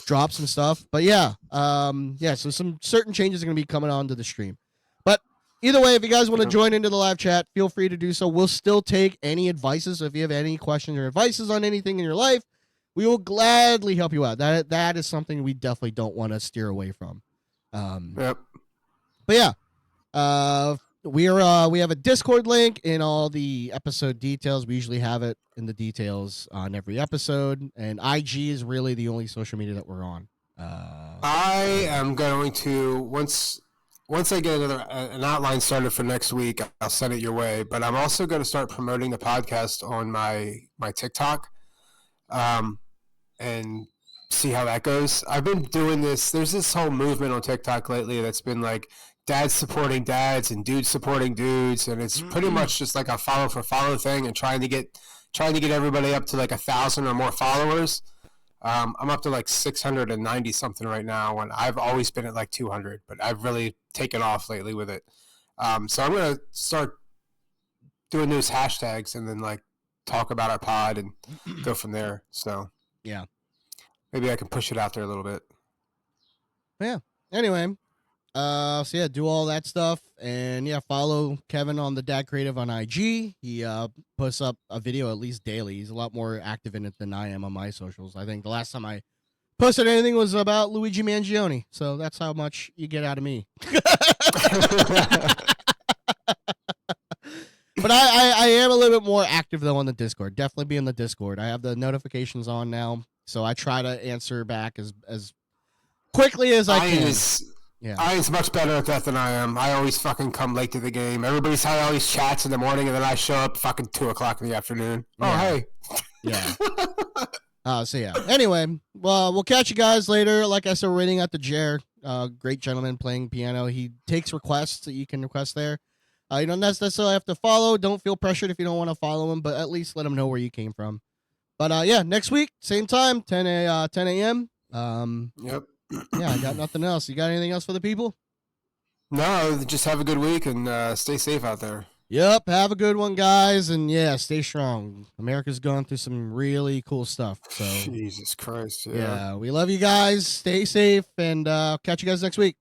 drop some stuff. But yeah, so some certain changes are gonna be coming onto the stream. But either way, if you guys want to join into the live chat, feel free to do so. We'll still take any advices. So if you have any questions or advices on anything in your life, we will gladly help you out. That is something we definitely don't want to steer away from. Yep. But yeah, we have a Discord link in all the episode details. We usually have it in the details on every episode, and IG is really the only social media that we're on. I am going to once I get an outline started for next week, I'll send it your way. But I'm also going to start promoting the podcast on my TikTok, and see how that goes. I've been doing this. There's this whole movement on TikTok lately that's been like dads supporting dads and dudes supporting dudes, and it's pretty much just like a follow for follow thing, and trying to get everybody up to like 1,000 or more followers. I'm up to like 690 something right now, and I've always been at like 200, but I've really taken off lately with it. So I'm gonna start doing those hashtags and then like talk about our pod and go from there. So yeah, maybe I can push it out there a little bit. Yeah. Anyway, so yeah, do all that stuff, and yeah, follow Kevin on the Dad Creative on IG. He puts up a video at least daily. He's a lot more active in it than I am on my socials. I think the last time I posted anything was about Luigi Mangione, so that's how much you get out of me. But I am a little bit more active though on the Discord. Definitely be in the Discord. I have the notifications on now, so I try to answer back as quickly as I can. Ian's much better at that than I am. I always fucking come late to the game. Everybody's had all these chats in the morning, and then I show up fucking 2:00 in the afternoon. Yeah. Oh, hey. Yeah. So yeah. Anyway, well, we'll catch you guys later. Like I said, we're waiting at the Jer. Great gentleman playing piano. He takes requests that you can request there. You don't necessarily have to follow. Don't feel pressured if you don't want to follow him, but at least let him know where you came from. But yeah, next week, same time, 10 a.m. Yep. Yeah, I got nothing else. You got anything else for the people? No, just have a good week and stay safe out there. Yep, have a good one, guys, and yeah, stay strong. America's going through some really cool stuff. So Jesus Christ. Yeah, we love you guys. Stay safe, and catch you guys next week.